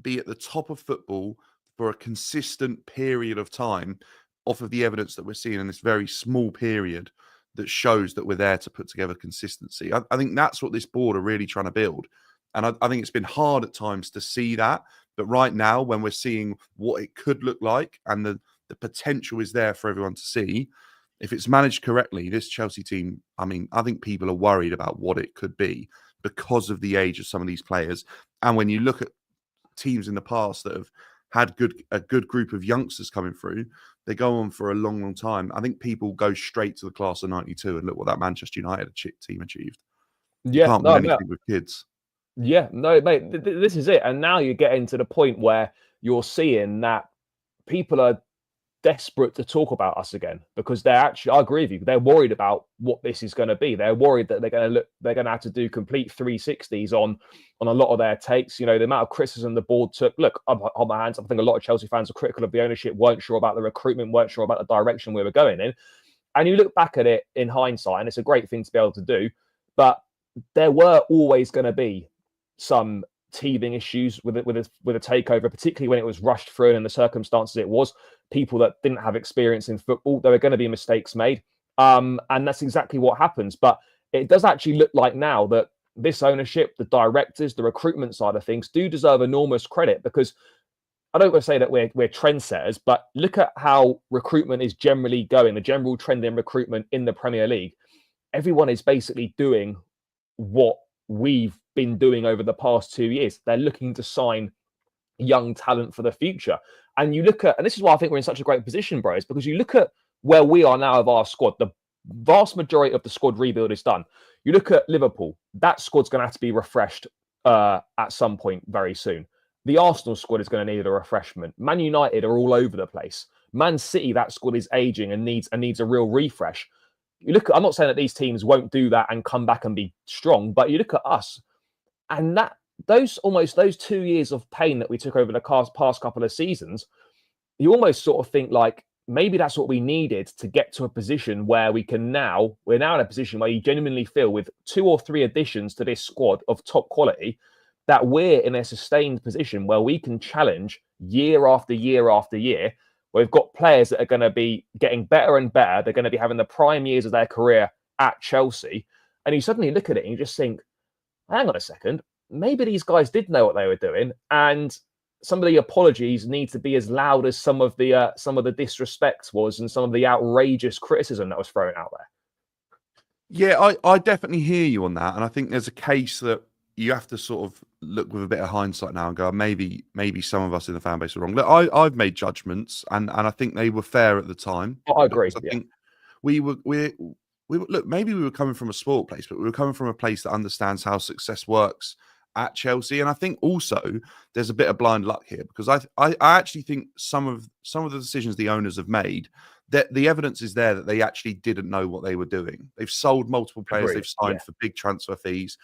be at the top of football for a consistent period of time, off of the evidence that we're seeing in this very small period that shows that we're there to put together consistency. I think that's what this board are really trying to build. And I think it's been hard at times to see that. But right now, when we're seeing what it could look like and the potential is there for everyone to see, if it's managed correctly, this Chelsea team, I mean, I think people are worried about what it could be because of the age of some of these players. And when you look at teams in the past that have had a good group of youngsters coming through, they go on for a long, long time. I think people go straight to the class of 92 and look what that Manchester United team achieved. You can't win anything with kids. Yeah, no, mate, this is it. And now you're getting to the point where you're seeing that people are desperate to talk about us again because they're actually, I agree with you, they're worried about what this is going to be. They're worried that they're going to have to do complete 360s on a lot of their takes. You know, the amount of criticism the board took. Look, I'm on my hands. I think a lot of Chelsea fans are critical of the ownership, weren't sure about the recruitment, weren't sure about the direction we were going in. And you look back at it in hindsight, and it's a great thing to be able to do. But there were always going to be some teething issues with it, with a takeover, particularly when it was rushed through and in the circumstances it was. People that didn't have experience in football, there are going to be mistakes made, and that's exactly what happens. But it does actually look like now that this ownership, the directors, the recruitment side of things, do deserve enormous credit because I don't want to say that we're trendsetters, but look at how recruitment is generally going. The general trend in recruitment in the Premier League, everyone is basically doing what we've been doing over the past 2 years. They're looking to sign young talent for the future. And you look at, and this is why I think we're in such a great position, bro, is because you look at where we are now of our squad. The vast majority of the squad rebuild is done. You look at Liverpool, that squad's going to have to be refreshed at some point very soon. The Arsenal squad is going to need a refreshment. Man United are all over the place. Man City, that squad is aging and needs a real refresh. You look at, I'm not saying that these teams won't do that and come back and be strong, but you look at us, and that those 2 years of pain that we took over the past couple of seasons, you almost sort of think like maybe that's what we needed to get to a position where we're now in a position where you genuinely feel with 2 or 3 additions to this squad of top quality that we're in a sustained position where we can challenge year after year after year. We've got players that are going to be getting better and better. They're going to be having the prime years of their career at Chelsea. And you suddenly look at it and you just think, hang on a second, maybe these guys did know what they were doing. And some of the apologies need to be as loud as some of the disrespect was and some of the outrageous criticism that was thrown out there. Yeah, I definitely hear you on that. And I think there's a case that you have to sort of look with a bit of hindsight now and go, maybe some of us in the fan base are wrong. Look, I've made judgments and I think they were fair at the time. I agree. I think we were look, maybe we were coming from a sport place, but we were coming from a place that understands how success works at Chelsea. And I think also there's a bit of blind luck here because I actually think some of the decisions the owners have made, that the evidence is there that they actually didn't know what they were doing. They've sold multiple players, they've signed for big transfer fees.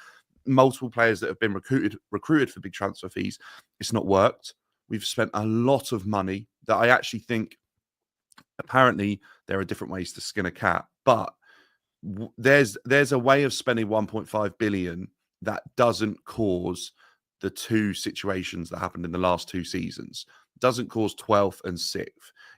Multiple players that have been recruited for big transfer fees. It's not worked. We've spent a lot of money that I actually think apparently there are different ways to skin a cat, but there's a way of spending 1.5 billion that doesn't cause the 2 situations that happened in the last 2 seasons. Doesn't cause 12th and 6th.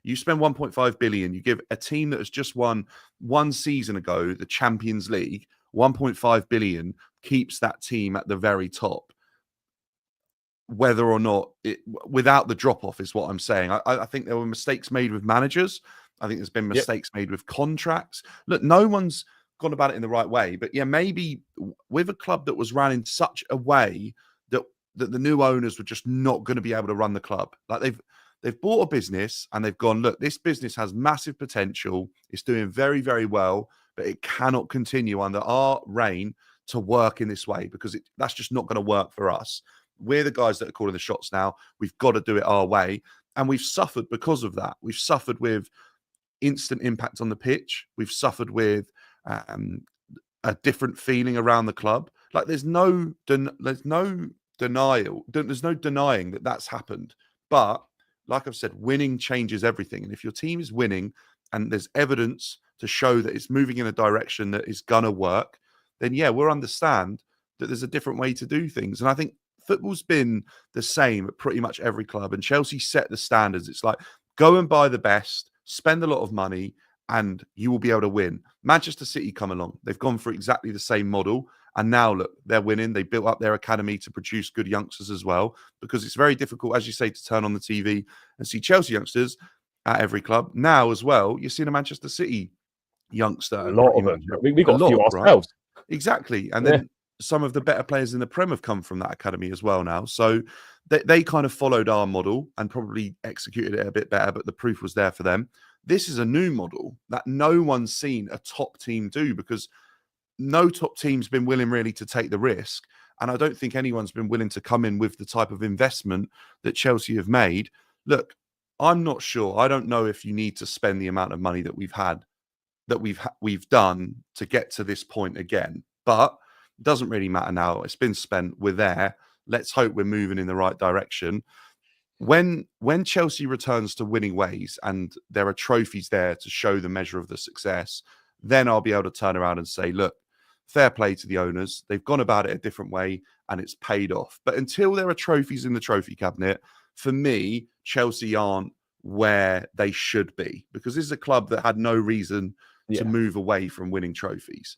You spend 1.5 billion, you give a team that has just won 1 season ago the Champions League 1.5 billion, keeps that team at the very top. Whether or not without the drop off is what I'm saying. I think there were mistakes made with managers. I think there's been mistakes made with contracts. Look, no one's gone about it in the right way, but yeah, maybe with a club that was run in such a way that the new owners were just not going to be able to run the club. Like they've bought a business and they've gone, look, this business has massive potential. It's doing very, very well, but it cannot continue under our reign to work in this way because that's just not going to work for us. We're the guys that are calling the shots now. We've got to do it our way. And we've suffered because of that. We've suffered with instant impact on the pitch. We've suffered with a different feeling around the club. Like there's no denial. There's no denying that that's happened. But like I've said, winning changes everything. And if your team is winning and there's evidence to show that it's moving in a direction that is going to work, then yeah, we'll understand that there's a different way to do things. And I think football's been the same at pretty much every club. And Chelsea set the standards. It's like, go and buy the best, spend a lot of money, and you will be able to win. Manchester City come along. They've gone for exactly the same model. And now, look, they're winning. They built up their academy to produce good youngsters as well, because it's very difficult, as you say, to turn on the TV and see Chelsea youngsters at every club. Now as well, you're seeing a Manchester City youngster. A lot of them. We got a few ourselves. Right? Exactly. And then some of the better players in the Prem have come from that academy as well now. So they kind of followed our model and probably executed it a bit better, but the proof was there for them. This is a new model that no one's seen a top team do, because no top team's been willing really to take the risk and I don't think anyone's been willing to come in with the type of investment that Chelsea have made. Look, I'm not sure. I don't know if you need to spend the amount of money that we've done to get to this point again. But it doesn't really matter now. It's been spent. We're there. Let's hope we're moving in the right direction. When Chelsea returns to winning ways and there are trophies there to show the measure of the success, then I'll be able to turn around and say, look, fair play to the owners. They've gone about it a different way and it's paid off. But until there are trophies in the trophy cabinet, for me, Chelsea aren't where they should be, because this is a club that had no reason to move away from winning trophies.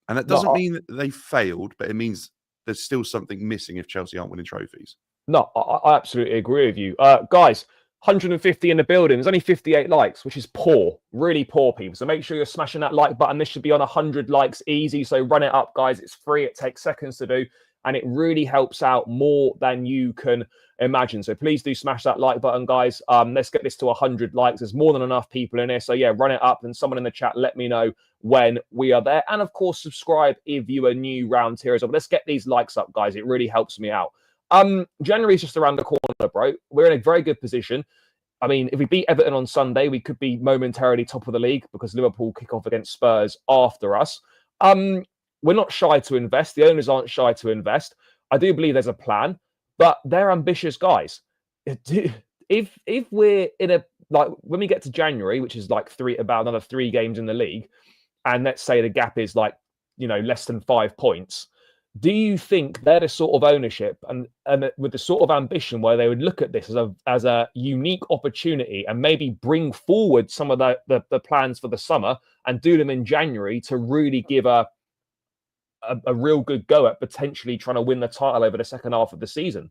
And that doesn't mean that they failed, but it means there's still something missing if Chelsea aren't winning trophies. No, I absolutely agree with you. Guys, 150 in the building. There's only 58 likes, which is poor. Really poor, people. So make sure you're smashing that like button. This should be on 100 likes easy. So run it up, guys. It's free. It takes seconds to do. And it really helps out more than you can imagine. So please do smash that like button, guys. Let's get this to 100 likes. There's more than enough people in here. So yeah, run it up. And someone in the chat, let me know when we are there. And of course, subscribe if you are new round here as well. Let's get these likes up, guys. It really helps me out. January is just around the corner, bro. We're in a very good position. I mean, if we beat Everton on Sunday, we could be momentarily top of the league because Liverpool kick off against Spurs after us. We're not shy to invest. The owners aren't shy to invest. I do believe there's a plan, but they're ambitious guys. If we're in a, like, when we get to January, which is like about another 3 games in the league, and let's say the gap is like, less than 5 points. Do you think they're the sort of ownership and with the sort of ambition where they would look at this as a unique opportunity and maybe bring forward some of the plans for the summer and do them in January to really give a real good go at potentially trying to win the title over the second half of the season?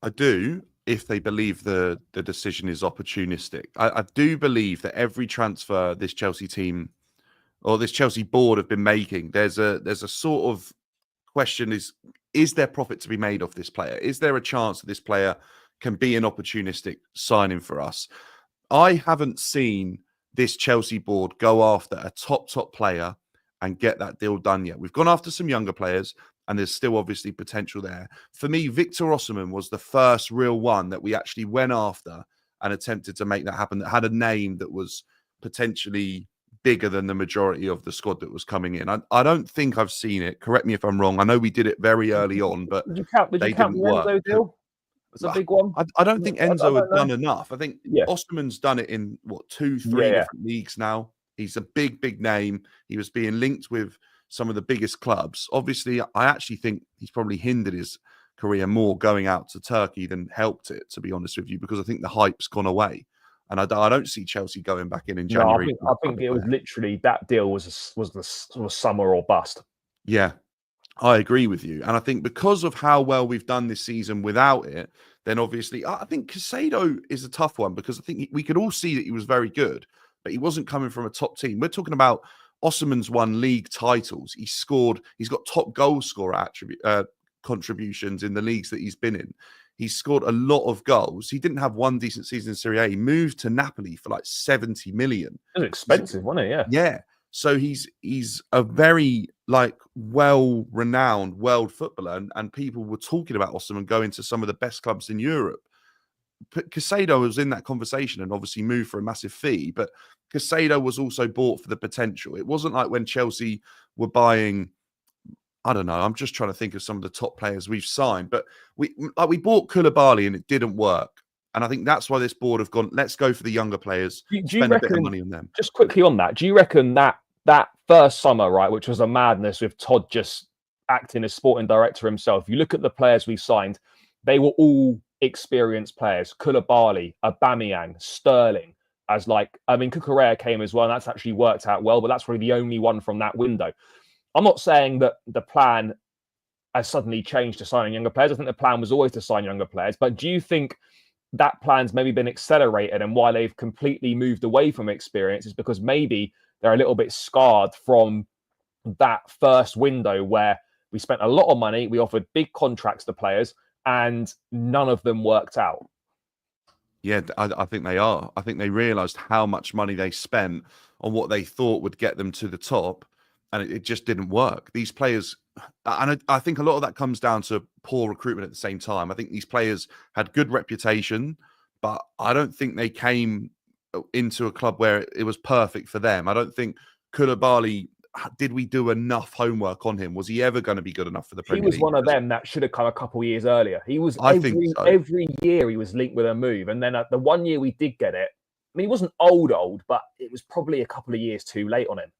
I do, if they believe the decision is opportunistic. I do believe that every transfer this Chelsea team or this Chelsea board have been making, there's a sort of question: is there profit to be made off this player? Is there a chance that this player can be an opportunistic signing for us? I haven't seen this Chelsea board go after a top player and get that deal done yet. We've gone after some younger players, and there's still obviously potential there. For me, Victor Osimhen was the first real one that we actually went after and attempted to make that happen, that had a name that was potentially bigger than the majority of the squad that was coming in. I don't think I've seen it. Correct me if I'm wrong. I know we did it very early on, but did you count the Enzo deal? It's a big one. I don't think Enzo had done enough. I think Osimhen's done it in 2, 3 different leagues now. He's a big name. He was being linked with some of the biggest clubs. Obviously, I actually think he's probably hindered his career more going out to Turkey than helped it, to be honest with you, because I think the hype's gone away. And I don't see Chelsea going back in January. No, I think it was literally that deal was summer or bust. Yeah, I agree with you. And I think because of how well we've done this season without it, then obviously I think Caicedo is a tough one, because I think we could all see that he was very good, but he wasn't coming from a top team. We're talking about Osimhen's won league titles. He's got top goal scorer contributions in the leagues that he's been in. He's scored a lot of goals. He didn't have one decent season in Serie A. He moved to Napoli for like 70 million. It was expensive, wasn't it? Yeah. Yeah. So he's a very well-renowned world footballer, and people were talking about Osimhen going to some of the best clubs in Europe. Caicedo was in that conversation and obviously moved for a massive fee, but Caicedo was also bought for the potential. It wasn't like when Chelsea were buying, I don't know, I'm just trying to think of some of the top players we've signed, but we bought Koulibaly and it didn't work. And I think that's why this board have gone, let's go for the younger players, spend a bit of money on them. Just quickly on that, do you reckon that first summer, right, which was a madness with Todd just acting as sporting director himself, you look at the players we signed, they were all experienced players. Koulibaly, Aubameyang, Sterling, Cucurella came as well, and that's actually worked out well, but that's probably the only one from that window. I'm not saying that the plan has suddenly changed to signing younger players. I think the plan was always to sign younger players. But do you think that plan's maybe been accelerated, and why they've completely moved away from experience is because maybe they're a little bit scarred from that first window where we spent a lot of money, we offered big contracts to players, and none of them worked out? Yeah, I think they are. I think they realised how much money they spent on what they thought would get them to the top, and it just didn't work. These players, and I think a lot of that comes down to poor recruitment at the same time. I think these players had good reputation, but I don't think they came into a club where it was perfect for them. I don't think Koulibaly, did we do enough homework on him? Was he ever going to be good enough for the Premier League? He was one of them that should have come a couple of years earlier. He was I think so. Every year he was linked with a move. And then the 1 year we did get it, I mean, he wasn't old, but it was probably a couple of years too late on him.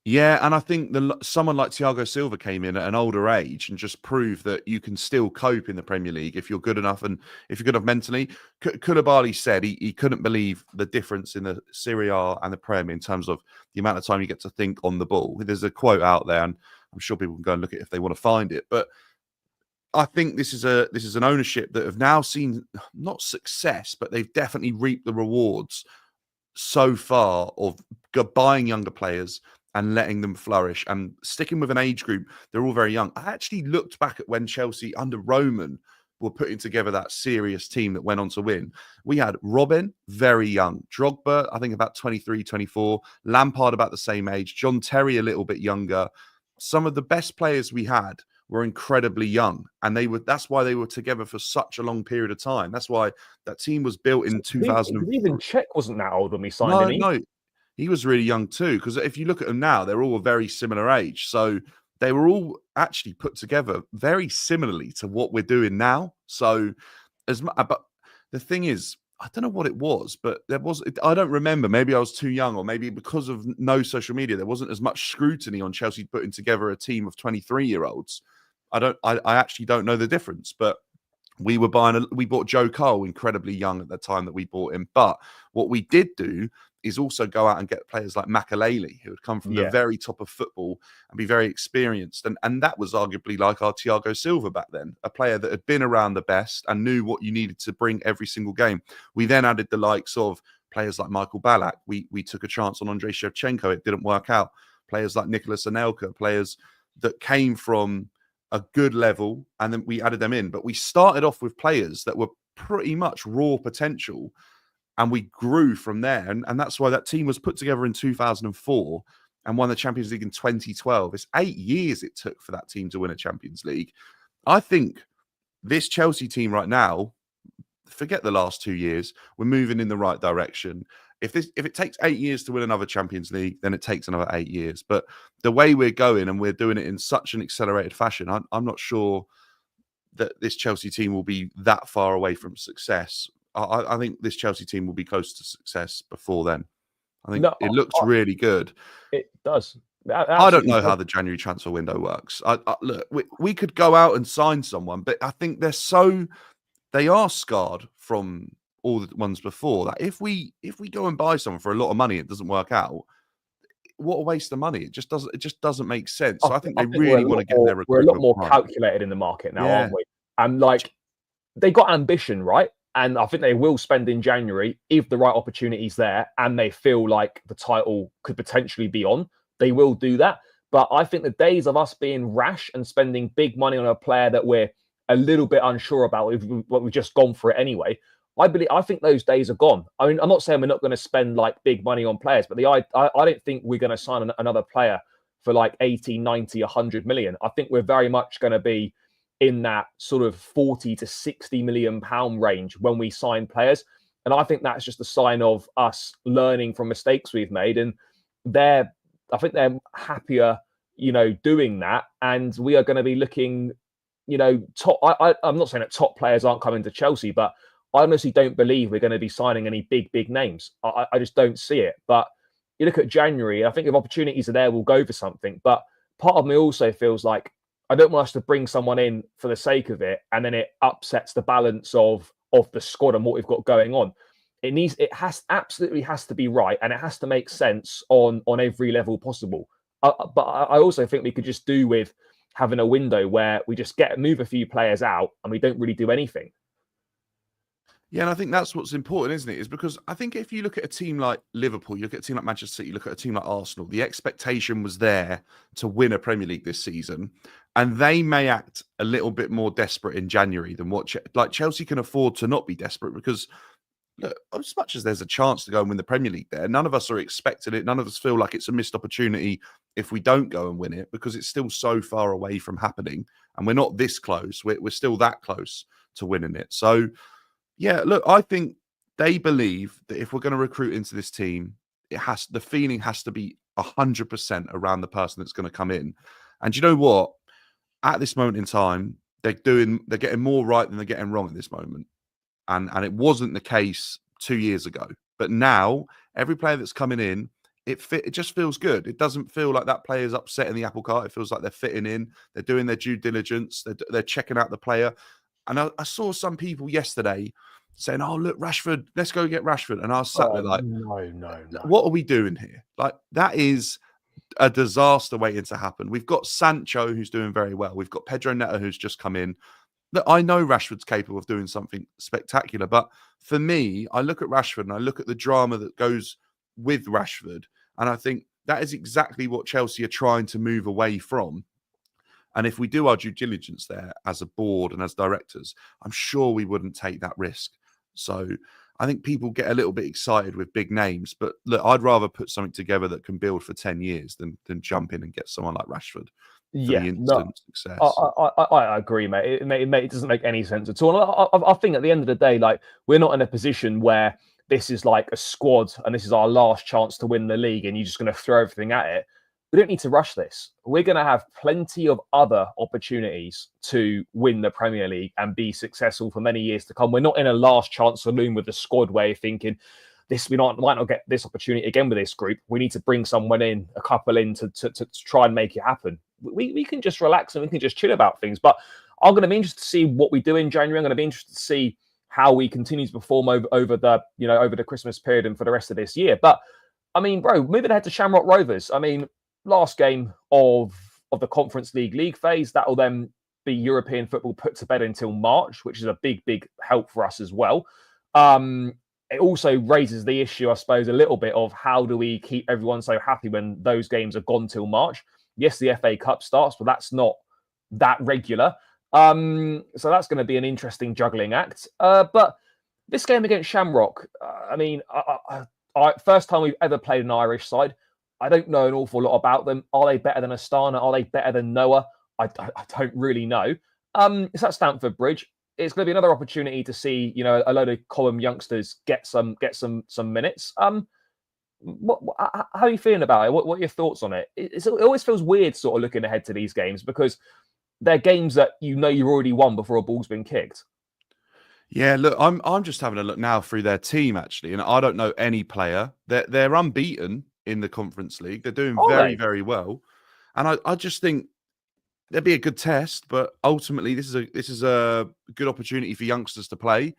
Yeah, and I think someone like Thiago Silva came in at an older age and just proved that you can still cope in the Premier League if you're good enough and if you're good enough mentally. Koulibaly said he couldn't believe the difference in the Serie A and the Prem in terms of the amount of time you get to think on the ball. There's a quote out there, and I'm sure people can go and look at it if they want to find it. But I think this is an ownership that have now seen not success, but they've definitely reaped the rewards so far of buying younger players and letting them flourish and sticking with an age group. They're all very young. I actually looked back at when Chelsea under Roman were putting together that serious team that went on to win. We had Robin, very young. Drogba, I think about 23, 24. Lampard about the same age. John Terry a little bit younger. Some of the best players we had were incredibly young, and that's why they were together for such a long period of time. That's why that team was built in 2000. Even Czech wasn't that old when we signed him. No, he was really young too. Because if you look at them now, they're all a very similar age. So they were all actually put together very similarly to what we're doing now. So but the thing is, I don't know what it was, but I don't remember. Maybe I was too young, or maybe because of no social media, there wasn't as much scrutiny on Chelsea putting together a team of 23-year-olds. I actually don't know the difference, but we bought Joe Cole incredibly young at the time that we bought him. But what we did do is also go out and get players like Makelele, who had come from the very top of football and be very experienced. And that was arguably like our Thiago Silva back then, a player that had been around the best and knew what you needed to bring every single game. We then added the likes of players like Michael Ballack. We took a chance on Andrei Shevchenko. It didn't work out. Players like Nicolas Anelka, players that came from a good level, and then we added them in. But we started off with players that were pretty much raw potential, and we grew from there. And that's why that team was put together in 2004 and won the Champions League in 2012. It's 8 years it took for that team to win a Champions League. I think this Chelsea team right now, forget the last 2 years, we're moving in the right direction. If it takes 8 years to win another Champions League, then it takes another 8 years. But the way we're going, and we're doing it in such an accelerated fashion, I'm not sure that this Chelsea team will be that far away from success. I think this Chelsea team will be close to success before then. I think it looks really good. It does. I don't know how the January transfer window works. Look, we could go out and sign someone, but I think they are scarred from all the ones before. That if we go and buy someone for a lot of money, it doesn't work out. What a waste of money! It just doesn't make sense. So I think they really want to get their recruitment. We're a lot more calculated in the market now, aren't we? And they got ambition, right? And I think they will spend in January if the right opportunity's there, and they feel like the title could potentially be on. They will do that. But I think the days of us being rash and spending big money on a player that we're a little bit unsure about, we've just gone for it anyway. I think those days are gone. I mean, I'm not saying we're not going to spend big money on players, but I don't think we're going to sign another player for 80, 90, 100 million. I think we're very much going to be in that sort of 40 to 60 million pound range when we sign players. And I think that's just a sign of us learning from mistakes we've made. And I think they're happier, doing that. And we are going to be looking, top. I'm not saying that top players aren't coming to Chelsea, but I honestly don't believe we're going to be signing any big names. I just don't see it. But you look at January, I think if opportunities are there, we'll go for something. But part of me also feels like I don't want us to bring someone in for the sake of it, and then it upsets the balance of the squad and what we've got going on. It absolutely has to be right, and it has to make sense on every level possible. But I also think we could just do with having a window where we just move a few players out and we don't really do anything. Yeah, and I think that's what's important, isn't it? Is because I think if you look at a team like Liverpool, you look at a team like Manchester City, you look at a team like Arsenal, the expectation was there to win a Premier League this season. And they may act a little bit more desperate in January than what Chelsea can afford to not be desperate, because look, as much as there's a chance to go and win the Premier League there, none of us are expecting it. None of us feel like it's a missed opportunity if we don't go and win it, because it's still so far away from happening. And we're not this close. We're still that close to winning it. So, yeah, look, I think they believe that if we're going to recruit into this team, the feeling has to be 100% around the person that's going to come in. And you know what? At this moment in time, they're getting more right than they're getting wrong at this moment. And it wasn't the case 2 years ago. But now, every player that's coming in, it just feels good. It doesn't feel like that player's upsetting the apple cart. It feels like they're fitting in. They're doing their due diligence. They're checking out the player. And I saw some people yesterday saying, "Oh, look, Rashford, let's go get Rashford." And I was sat there like, no. what are we doing here? Like, that is a disaster waiting to happen. We've got Sancho, who's doing very well. We've got Pedro Neto, who's just come in. Look, I know Rashford's capable of doing something spectacular, but for me, I look at Rashford and I look at the drama that goes with Rashford, and I think that is exactly what Chelsea are trying to move away from. And if we do our due diligence there as a board and as directors, I'm sure we wouldn't take that risk. So I think people get a little bit excited with big names, but look, I'd rather put something together that can build for 10 years than jump in and get someone like Rashford for the instant success. I agree, mate. It doesn't make any sense at all. And I think at the end of the day, like, we're not in a position where this is like a squad and this is our last chance to win the league and you're just going to throw everything at it. We don't need to rush this. We're going to have plenty of other opportunities to win the Premier League and be successful for many years to come. We're not in a last chance saloon with the squad where you're thinking, we might not get this opportunity again with this group. We need to bring someone in, a couple in to try and make it happen. We can just relax and we can just chill about things. But I'm going to be interested to see what we do in January. I'm going to be interested to see how we continue to perform over the Christmas period and for the rest of this year. But I mean, bro, moving ahead to Shamrock Rovers. I mean, last game of the Conference League phase, that will then be European football put to bed until March, which is a big help for us as well. It also raises the issue, I suppose, a little bit of how do we keep everyone so happy when those games are gone till March. Yes, the FA Cup starts, but that's not that regular. So that's going to be an interesting juggling act. But this game against Shamrock, I mean, first time we've ever played an Irish side. I don't know an awful lot about them. Are they better than Astana? Are they better than Noah? I don't really know. It's at Stamford Bridge. It's going to be another opportunity to see, a load of column youngsters get some minutes. How are you feeling about it? What are your thoughts on it? It always feels weird sort of looking ahead to these games because they're games that you've already won before a ball's been kicked. Yeah, look, I'm just having a look now through their team actually, and I don't know any player. They're unbeaten in the Conference League. They're doing very well, and I just think there'd be a good test. But ultimately, this is a good opportunity for youngsters to play.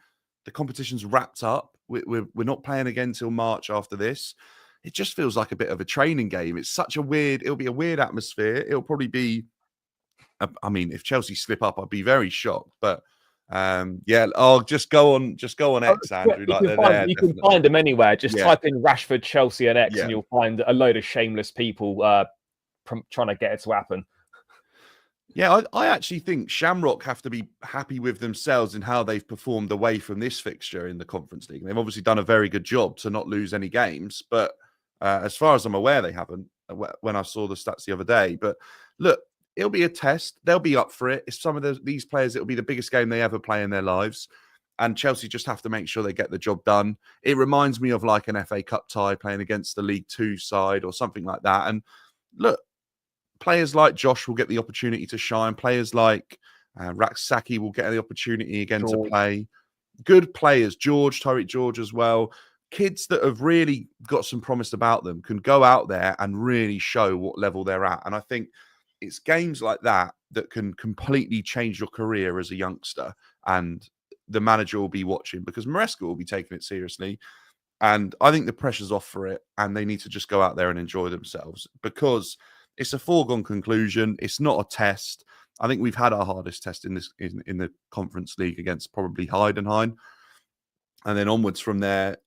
The competition's wrapped up. We're not playing again till March after this. It just feels like a bit of a training game. It's such a weird. It'll be a weird atmosphere. It'll probably be. I mean, if Chelsea slip up, I'd be very shocked. But yeah, I'll just go on X, Andrew. You can find them anywhere. Just type in Rashford, Chelsea, and X, and you'll find a load of shameless people trying to get it to happen. Yeah, I actually think Shamrock have to be happy with themselves in how they've performed away from this fixture in the Conference League. They've obviously done a very good job to not lose any games, but as far as I'm aware, they haven't. When I saw the stats the other day, but look. It'll be a test. They'll be up for it. If some of these players, it'll be the biggest game they ever play in their lives. And Chelsea just have to make sure they get the job done. It reminds me of like an FA Cup tie playing against the League Two side or something like that. And look, players like Josh will get the opportunity to shine. Players like Raksaki will get the opportunity again to play. Good players, Tyreek George as well. Kids that have really got some promise about them can go out there and really show what level they're at. And I think it's games like that that can completely change your career as a youngster, and the manager will be watching because Maresca will be taking it seriously. And I think the pressure's off for it, and they need to just go out there and enjoy themselves because it's a foregone conclusion. It's not a test. I think we've had our hardest test in the Conference League against probably Heidenheim, and then onwards from there.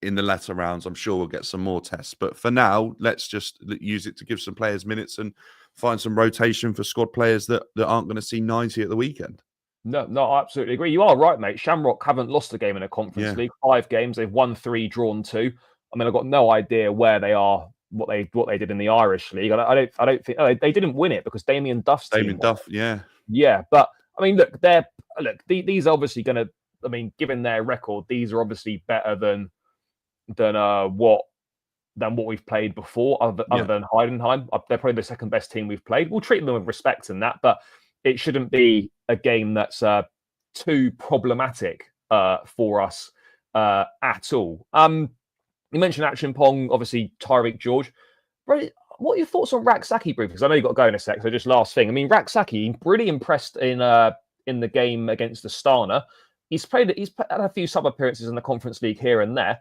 In the latter rounds, I'm sure we'll get some more tests. But for now, let's just use it to give some players minutes and find some rotation for squad players that aren't going to see 90 at the weekend. No, I absolutely agree. You are right, mate. Shamrock haven't lost a game in a Conference Yeah. League. 5 games, they've won 3, drawn 2. I mean, I've got no idea where they are, what they did in the Irish League. I don't think they didn't win it because Damien Duff's team Damien won. Duff, yeah. Yeah, but I mean, look, these are obviously going to. I mean, given their record, these are obviously better than what we've played before, other than Heidenheim. They're probably the second best team we've played. We'll treat them with respect in that, but it shouldn't be a game that's too problematic for us at all. You mentioned Acheampong, obviously Tyreek George. Right, what are your thoughts on Raksaki, Bruce? Because I know you've got to go in a sec. So just last thing. I mean, Raksaki, really impressed in the game against Astana. He's had a few sub appearances in the Conference League here and there.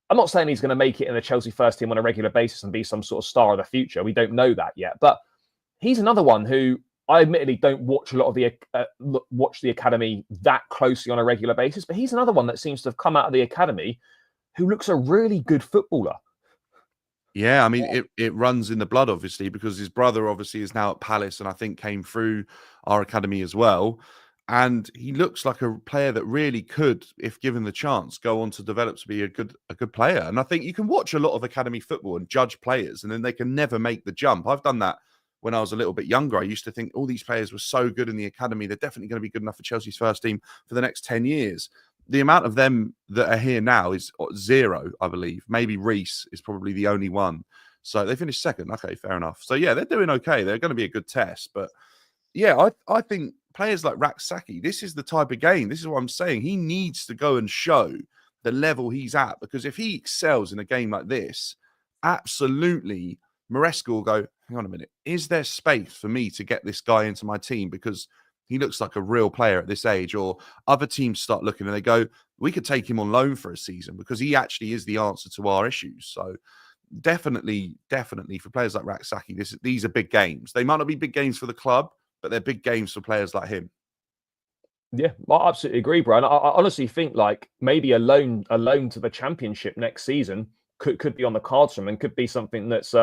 I'm not saying he's going to make it in the Chelsea first team on a regular basis and be some sort of star of the future. We don't know that yet. But he's another one who I admittedly don't watch a lot of the academy that closely on a regular basis. But he's another one that seems to have come out of the academy who looks a really good footballer. Yeah, I mean, it runs in the blood, obviously, because his brother obviously is now at Palace and I think came through our academy as well. And he looks like a player that really could, if given the chance, go on to develop to be a good player. And I think you can watch a lot of academy football and judge players, and then they can never make the jump. I've done that when I was a little bit younger. I used to think all these players were so good in the academy, they're definitely going to be good enough for Chelsea's first team for the next 10 years. The amount of them that are here now is 0, I believe. Maybe Reece is probably the only one. So they finished second. Okay, fair enough. So yeah, they're doing okay. They're going to be a good test. But yeah, I think players like Raksaki, this is the type of game. This is what I'm saying. He needs to go and show the level he's at, because if he excels in a game like this, absolutely, Maresca will go, hang on a minute, is there space for me to get this guy into my team? Because he looks like a real player at this age. Or other teams start looking and they go, we could take him on loan for a season because he actually is the answer to our issues. So definitely for players like Raksaki, these are big games. They might not be big games for the club, but they're big games for players like him. Yeah, I absolutely agree, Brian. I honestly think like maybe a loan to the Championship next season could be on the cards for him and could be something that's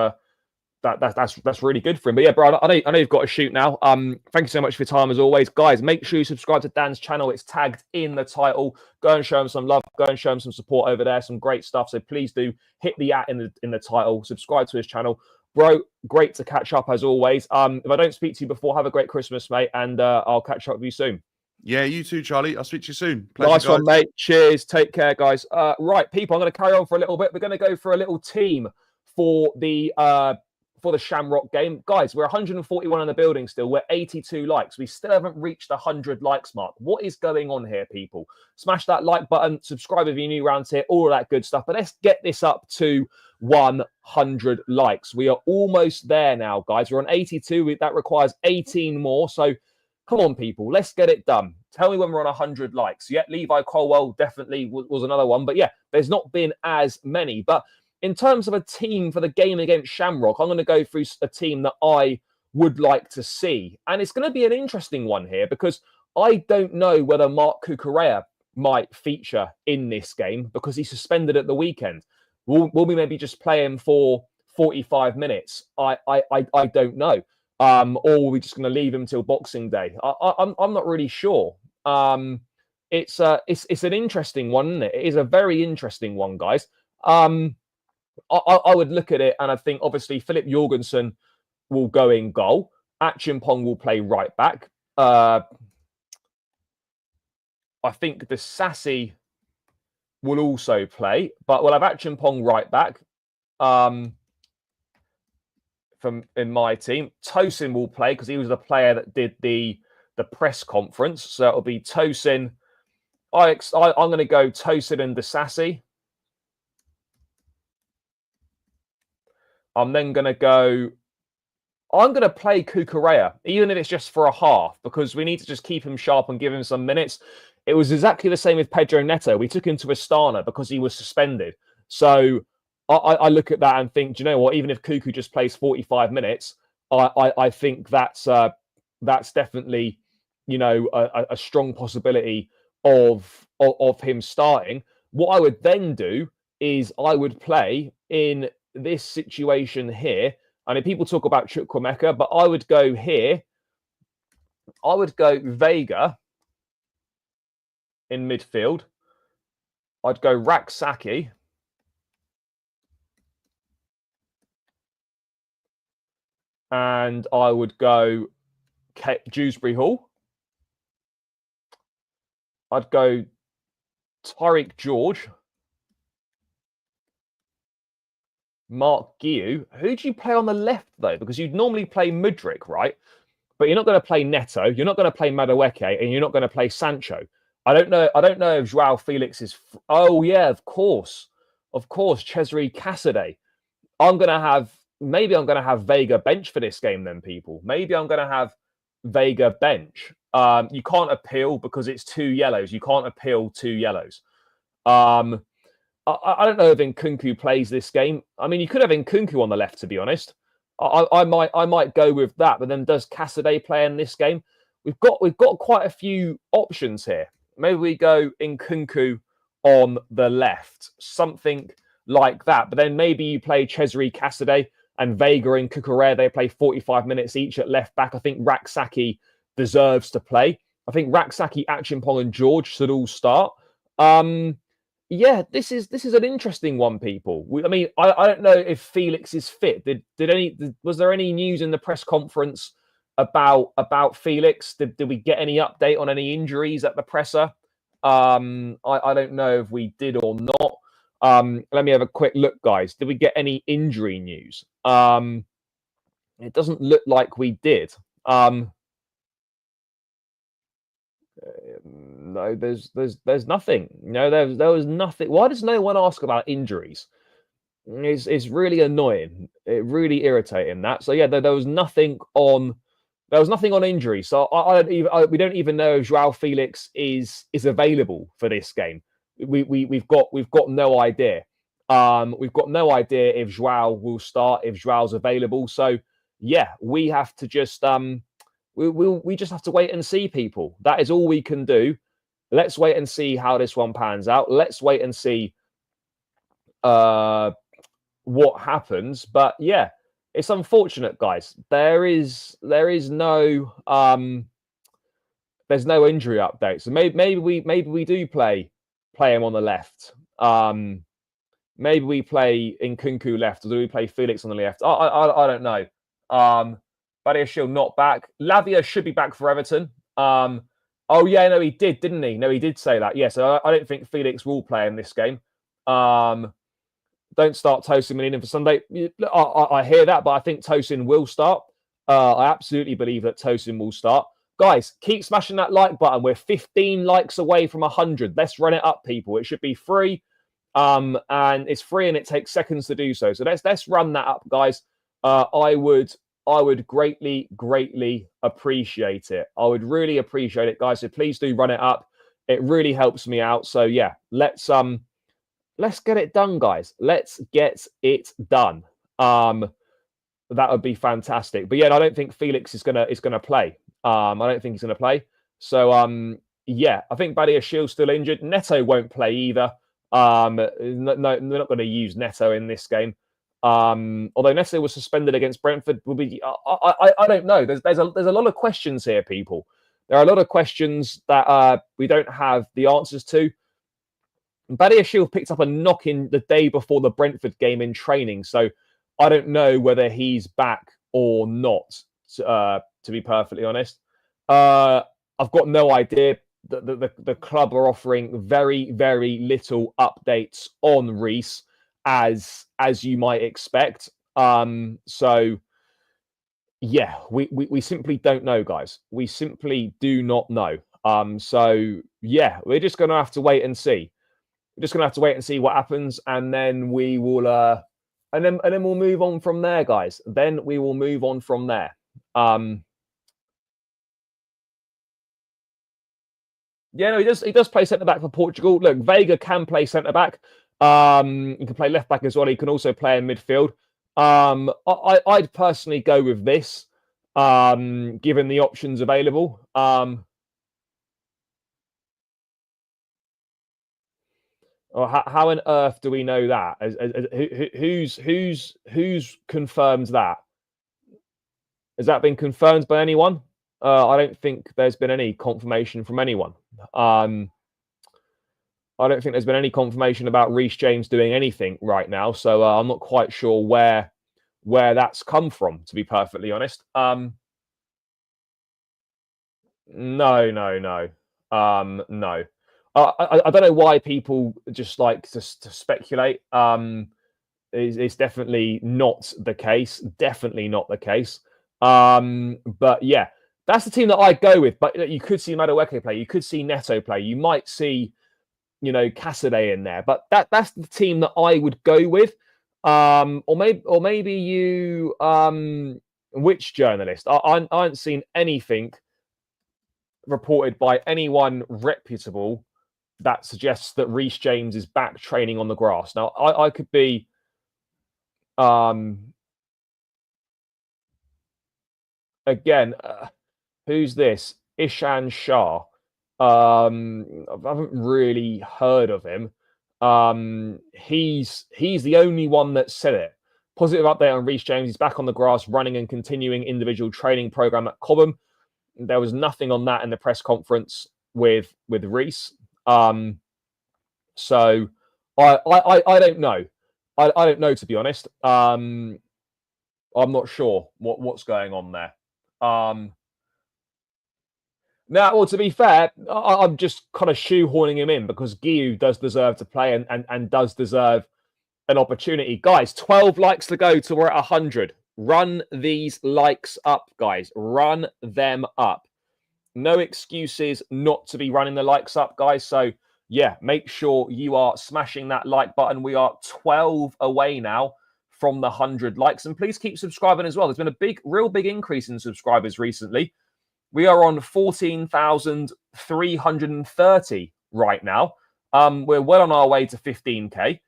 really good for him. But yeah, Brian, I know you've got to shoot now. Thank you so much for your time as always, guys. Make sure you subscribe to Dan's channel. It's tagged in the title. Go and show him some love. Go and show him some support over there. Some great stuff. So please do hit the @ in the title. Subscribe to his channel. Bro, great to catch up as always. If I don't speak to you before, have a great Christmas, mate, and I'll catch up with you soon. Yeah, you too, Charlie. I'll speak to you soon. Pleasure, Nice guys. one, mate. Cheers. Take care, guys. Right, people, I'm going to carry on for a little bit. We're going to go for a little team for the Shamrock game. Guys, we're 141 in the building still. We're 82 likes. We still haven't reached the 100 likes mark. What is going on here, people? Smash that like button. Subscribe if you're new around here. All of that good stuff. But let's get this up to 100 likes. We are almost there now, guys. We're on 82. That requires 18 more. So come on, people. Let's get it done. Tell me when we're on 100 likes. Yeah, Levi Colwell definitely was another one. But yeah, there's not been as many. But in terms of a team for the game against Shamrock, I'm going to go through a team that I would like to see. And it's going to be an interesting one here because I don't know whether Mark Cucurella might feature in this game because he's suspended at the weekend. Will we maybe just play him for 45 minutes? I don't know. Or are we just going to leave him till Boxing Day? I'm not really sure. It's an interesting one, isn't it? It is a very interesting one, guys. I would look at it and I think obviously Philip Jorgensen will go in goal. Acheampong will play right back. I think the Sassy will also play, but we'll have Acheampong right back. In my team, Tosin will play because he was the player that did the press conference. So it'll be Tosin. I'm going to go Tosin and Sassy. I'm then going to go. I'm going to play Cucurella, even if it's just for a half, because we need to just keep him sharp and give him some minutes. It was exactly the same with Pedro Neto. We took him to Astana because he was suspended. So I look at that and think, do you know what? Even if Cucu just plays 45 minutes, I think that's definitely, you know, a strong possibility of him starting. What I would then do is I would play in this situation here. I mean, people talk about Chukwuemeka, but I would go here. I would go Vega in midfield. I'd go Raksaki. And I would go Dewsbury Hall. I'd go Tyreek George. Mark Guiu. Who do you play on the left, though? Because you'd normally play Mudryk, right? But you're not going to play Neto. You're not going to play Madueke, and you're not going to play Sancho. I don't know if Joao Felix is. Oh yeah, of course, Cesare Casadei. Maybe I'm going to have Vega bench for this game. Then people, maybe I'm going to have Vega bench. You can't appeal because it's 2 yellows. You can't appeal 2 yellows. I don't know if Nkunku plays this game. I mean, you could have Nkunku on the left, to be honest. I might go with that. But then, does Casadei play in this game? We've got quite a few options here. Maybe we go Nkunku on the left, something like that. But then maybe you play Cesare Casadei and Vega and Cucurella. They play 45 minutes each at left back. I think Raksaki deserves to play. I think Raksaki, Acheampong, and George should all start. Yeah, this is an interesting one, people. I don't know if Felix is fit. Was there any news in the press conference about Felix? Did we get any update on any injuries at the presser? I don't know if we did or not. Let me have a quick look, guys. Did we get any injury news? It doesn't look like we did. No, there's nothing. No, there was nothing. Why does no one ask about injuries? It's really annoying. It really irritating that. So yeah, there was nothing on. There was nothing on injury. So we don't even know if Joao Felix is available for this game. We've got no idea. We've got no idea if Joao will start, if Joao's available. So yeah, we have to just we just have to wait and see, people. That is all we can do. Let's wait and see how this one pans out. Let's wait and see what happens. But yeah, it's unfortunate, guys. There's no injury update. So maybe we do play him on the left. Maybe we play Nkunku left, or do we play Felix on the left? I don't know. Badiashile not back. Lavia should be back for Everton. Oh yeah, no, he did, didn't he? No, he did say that. Yeah, so I don't think Felix will play in this game. Don't start Tosin Maninin for Sunday. I hear that, but I think Tosin will start. I absolutely believe that Tosin will start. Guys, keep smashing that like button. We're 15 likes away from 100. Let's run it up, people. It should be free. And it's free and it takes seconds to do so. So let's run that up, guys. I would greatly appreciate it. I would really appreciate it, guys. So please do run it up. It really helps me out. So yeah, let's get it done, guys. Let's get it done. That would be fantastic. But yeah, I don't think Felix is gonna play. I don't think he's gonna play. So yeah, I think Badiashile's still injured. Neto won't play either. No, they're not going to use Neto in this game. Although Neto was suspended against Brentford, will be. I don't know. There's a lot of questions here, people. There are a lot of questions that we don't have the answers to. Badiashile picked up a knock in the day before the Brentford game in training, so I don't know whether he's back or not. To be perfectly honest, I've got no idea. The club are offering very little updates on Reece, as you might expect. So yeah, we simply don't know, guys. We simply do not know. So yeah, we're just gonna have to wait and see. We're just gonna have to wait and see what happens, and then we will and then we'll move on from there, guys. Then we will move on from there. Yeah, no, he does play centre back for Portugal. Look, Vega can play centre back. He can play left back as well. He can also play in midfield. I'd personally go with this, given the options available. Or how on earth do we know that? Who's confirmed that? Has that been confirmed by anyone? I don't think there's been any confirmation from anyone. I don't think there's been any confirmation about Reece James doing anything right now, so I'm not quite sure where that's come from, to be perfectly honest. No. No. I don't know why people just like to speculate. It's definitely not the case. Definitely not the case. But yeah, that's the team that I go with. But you could see Madueke play. You could see Neto play. You might see, Cassidy in there. But that's the team that I would go with. Or maybe you. Which journalist? I haven't seen anything reported by anyone reputable that suggests that Reece James is back training on the grass. Now, I could be. Again, who's this? Ishan Shah. I haven't really heard of him. He's the only one that said it. Positive update on Reece James. He's back on the grass, running and continuing individual training program at Cobham. There was nothing on that in the press conference with Reece. So I don't know. I don't know, to be honest. I'm not sure what's going on there. Now, well, to be fair, I'm just kind of shoehorning him in because Guiu does deserve to play and does deserve an opportunity. Guys, 12 likes to go till we're at 100. Run these likes up, guys. Run them up. No excuses not to be running the likes up, guys. So, yeah, make sure you are smashing that like button. We are 12 away now from the 100 likes. And please keep subscribing as well. There's been a real big increase in subscribers recently. We are on 14,330 right now. We're well on our way to 15K.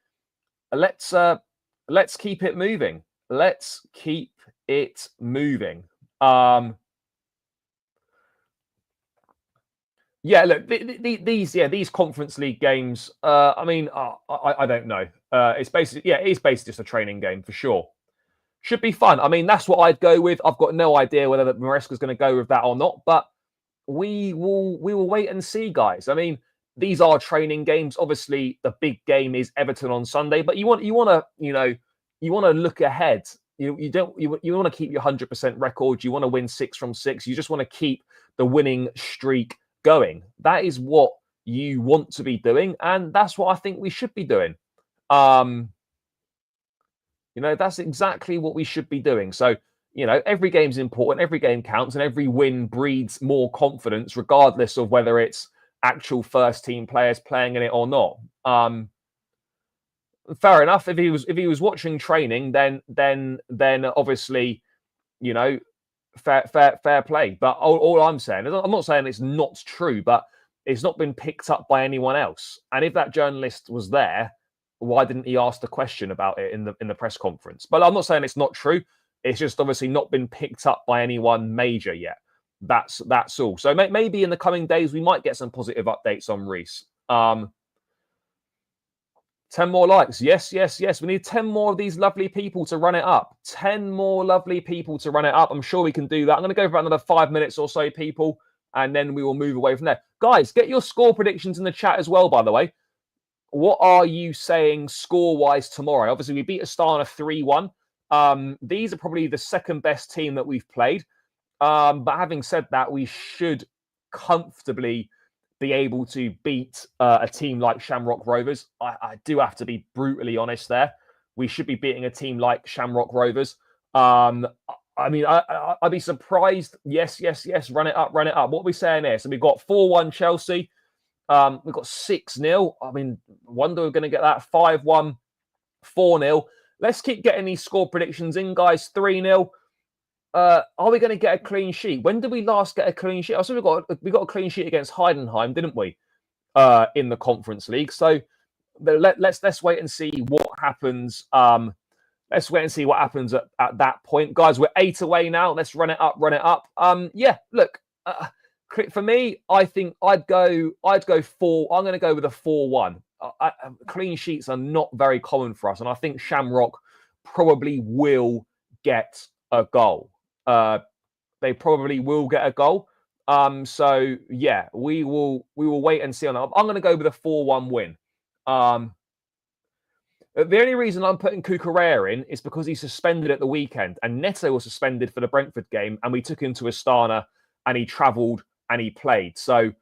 Let's keep it moving. Let's keep it moving. Yeah, look, these Conference League games. I mean, I don't know. It's basically just a training game for sure. Should be fun. I mean, that's what I'd go with. I've got no idea whether Maresca's going to go with that or not, but we will wait and see, guys. I mean, these are training games. Obviously, the big game is Everton on Sunday, but you want to look ahead. You want to keep your 100% record. You want to win 6 from 6. You just want to keep the winning streak going. That is what you want to be doing, and that's what I think we should be doing. That's exactly what we should be doing. So, every game's important, every game counts, and every win breeds more confidence, regardless of whether it's actual first team players playing in it or not. Fair enough. If he was watching training, then obviously, fair play. But all I'm saying is, I'm not saying it's not true, but it's not been picked up by anyone else. And if that journalist was there, why didn't he ask the question about it in the press conference? But I'm not saying it's not true. It's just obviously not been picked up by anyone major yet. That's all. So maybe in the coming days we might get some positive updates on Reece. 10 more likes. Yes. We need 10 more of these lovely people to run it up. 10 more lovely people to run it up. I'm sure we can do that. I'm going to go for another 5 minutes or so, people, and then we will move away from there. Guys, get your score predictions in the chat as well, by the way. What are you saying score-wise tomorrow? Obviously, we beat Astana 3-1. These are probably the second best team that we've played. But having said that, we should comfortably be able to beat a team like Shamrock Rovers. I do have to be brutally honest there. We should be beating a team like Shamrock Rovers. I mean, I'd be surprised. Yes. Run it up. What are we saying here? So we've got 4-1 Chelsea. We've got 6-0. I mean, wonder we're going to get that 5-1, 4-0. Let's keep getting these score predictions in, guys. 3-0. Are we going to get a clean sheet? When did we last get a clean sheet? I said we got a clean sheet against Heidenheim, didn't we? In the Conference League. So let's wait and see what happens. Let's wait and see what happens at that point, guys. We're 8 away now. Let's run it up. Yeah. Look. For me, I think I'd go 4. I'm going to go with a 4-1. Clean sheets are not very common for us, and I think Shamrock probably will get a goal. They probably will get a goal. So yeah, we will wait and see on that. I'm going to go with a 4-1 win. The only reason I'm putting Cucurella in is because he's suspended at the weekend, and Neto was suspended for the Brentford game, and we took him to Astana, and he travelled and he played. So,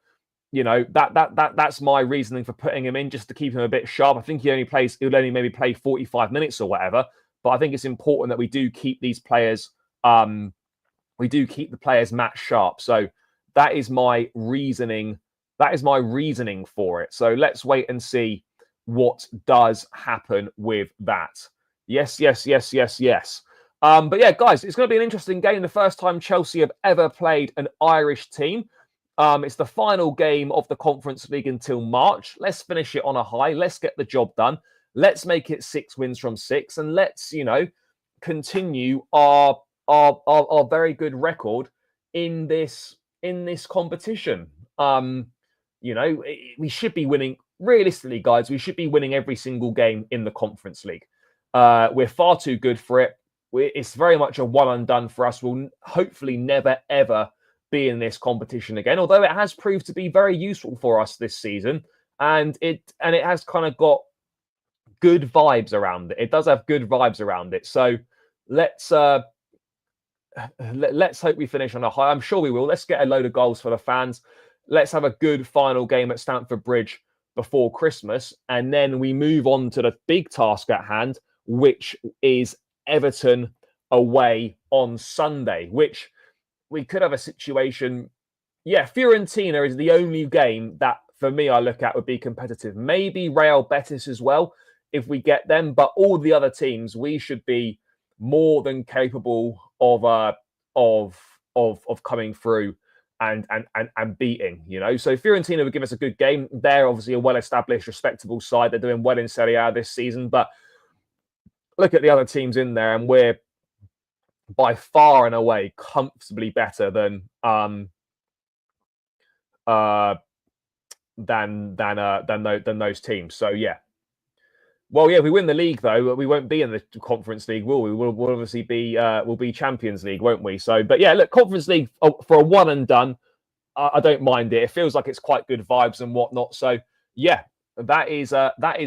you know, that's my reasoning for putting him in, just to keep him a bit sharp. I think he'll only maybe play 45 minutes or whatever. But I think it's important that we do keep these players, we do keep the players match sharp. So that is my reasoning. That is my reasoning for it. So let's wait and see what does happen with that. Yes. But yeah, guys, it's going to be an interesting game. The first time Chelsea have ever played an Irish team. It's the final game of the Conference League until March. Let's finish it on a high. Let's get the job done. Let's make it 6 wins from 6, and let's, you know, continue our very good record in this competition. You know, we should be winning. Realistically, guys, we should be winning every single game in the Conference League. We're far too good for it. It's very much a one and done for us. We'll hopefully never, ever be in this competition again, although it has proved to be very useful for us this season. And it has kind of got good vibes around it. It does have good vibes around it. So let's hope we finish on a high. I'm sure we will. Let's get a load of goals for the fans. Let's have a good final game at Stamford Bridge before Christmas, and then we move on to the big task at hand, which is Everton away on Sunday, which we could have a situation. Yeah, Fiorentina is the only game that, for me, I look at would be competitive. Maybe Real Betis as well, if we get them, but all the other teams, we should be more than capable of coming through and beating, you know. So Fiorentina would give us a good game. They're obviously a well-established, respectable side. They're doing well in Serie A this season, but look at the other teams in there, and we're by far and away comfortably better than those teams. So yeah. Well, yeah, if we win the league, though, we won't be in the Conference League, will we? We'll obviously be we'll be Champions League, won't we? So, but yeah, look, Conference League for a one and done, I don't mind it. It feels like it's quite good vibes and whatnot. So, yeah, that is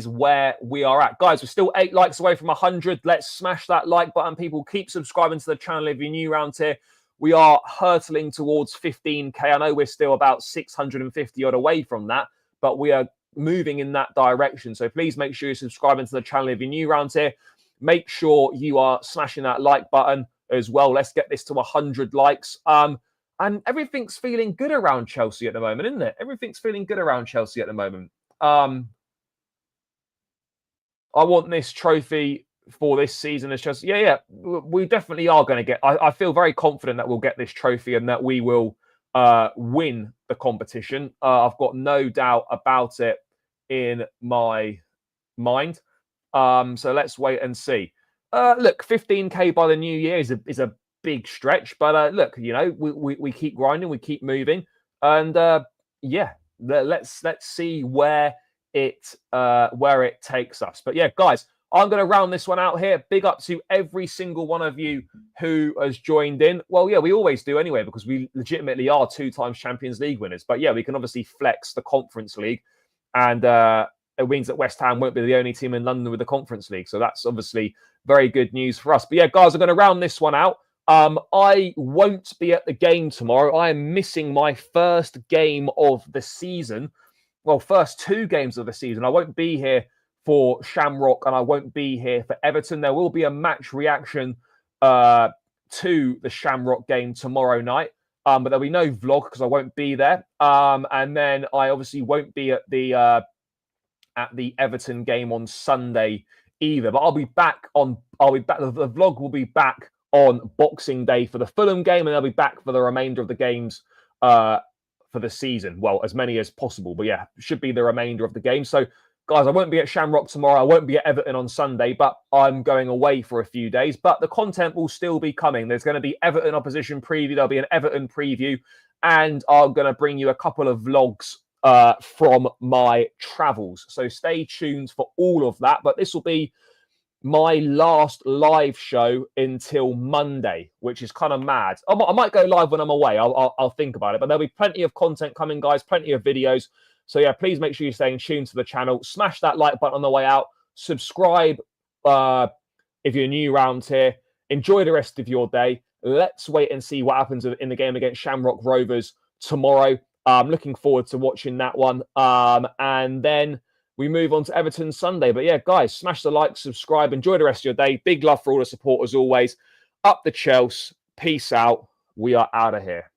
where we are at, guys. We're still 8 likes away from 100. Let's smash that like button, people. Keep subscribing to the channel if you're new around here. We are hurtling towards 15k. I know we're still about 650 odd away from that, but we are moving in that direction. So please make sure you're subscribing to the channel if you're new around here. Make sure you are smashing that like button as well. Let's get this to 100 likes. And everything's feeling good around Chelsea at the moment, isn't it? Everything's feeling good around Chelsea at the moment. I want this trophy for this season as Chelsea. Yeah, we definitely are going to get. I feel very confident that we'll get this trophy and that we will win the competition. I've got no doubt about it in my mind. So let's wait and see. Look, 15k by the new year is a big stretch, but look, you know, we keep grinding, we keep moving, and yeah, let's see where it takes us. But yeah, guys, I'm going to round this one out here. Big up to every single one of you who has joined in. Well, yeah, we always do anyway, because we legitimately are 2 times Champions League winners. But yeah, we can obviously flex the Conference League, and it means that West Ham won't be the only team in London with the Conference League. So that's obviously very good news for us. But yeah, guys, I'm going to round this one out. I won't be at the game tomorrow. I am missing my first game of the season. Well, first 2 games of the season. I won't be here for Shamrock, and I won't be here for Everton. There will be a match reaction to the Shamrock game tomorrow night, but there'll be no vlog because I won't be there. And then I obviously won't be at the Everton game on Sunday either. But I'll be back. The vlog will be back on Boxing Day for the Fulham game, and I'll be back for the remainder of the games for the season. Well, as many as possible, but yeah, should be the remainder of the game. So, guys, I won't be at Shamrock tomorrow. I won't be at Everton on Sunday, but I'm going away for a few days. But the content will still be coming. There's going to be Everton opposition preview. There'll be an Everton preview, and I'm going to bring you a couple of vlogs from my travels. So stay tuned for all of that. But this will be my last live show until Monday, which is kind of mad. I might go live when I'm away. I'll think about it, but there'll be plenty of content coming, guys, plenty of videos. So yeah, please make sure you're staying tuned to the channel. Smash that like button on the way out. Subscribe if you're new around here. Enjoy the rest of your day. Let's wait and see what happens in the game against Shamrock Rovers tomorrow. I'm looking forward to watching that one. And then we move on to Everton Sunday. But yeah, guys, smash the like, subscribe, enjoy the rest of your day. Big love for all the support as always. Up the Chelsea. Peace out. We are out of here.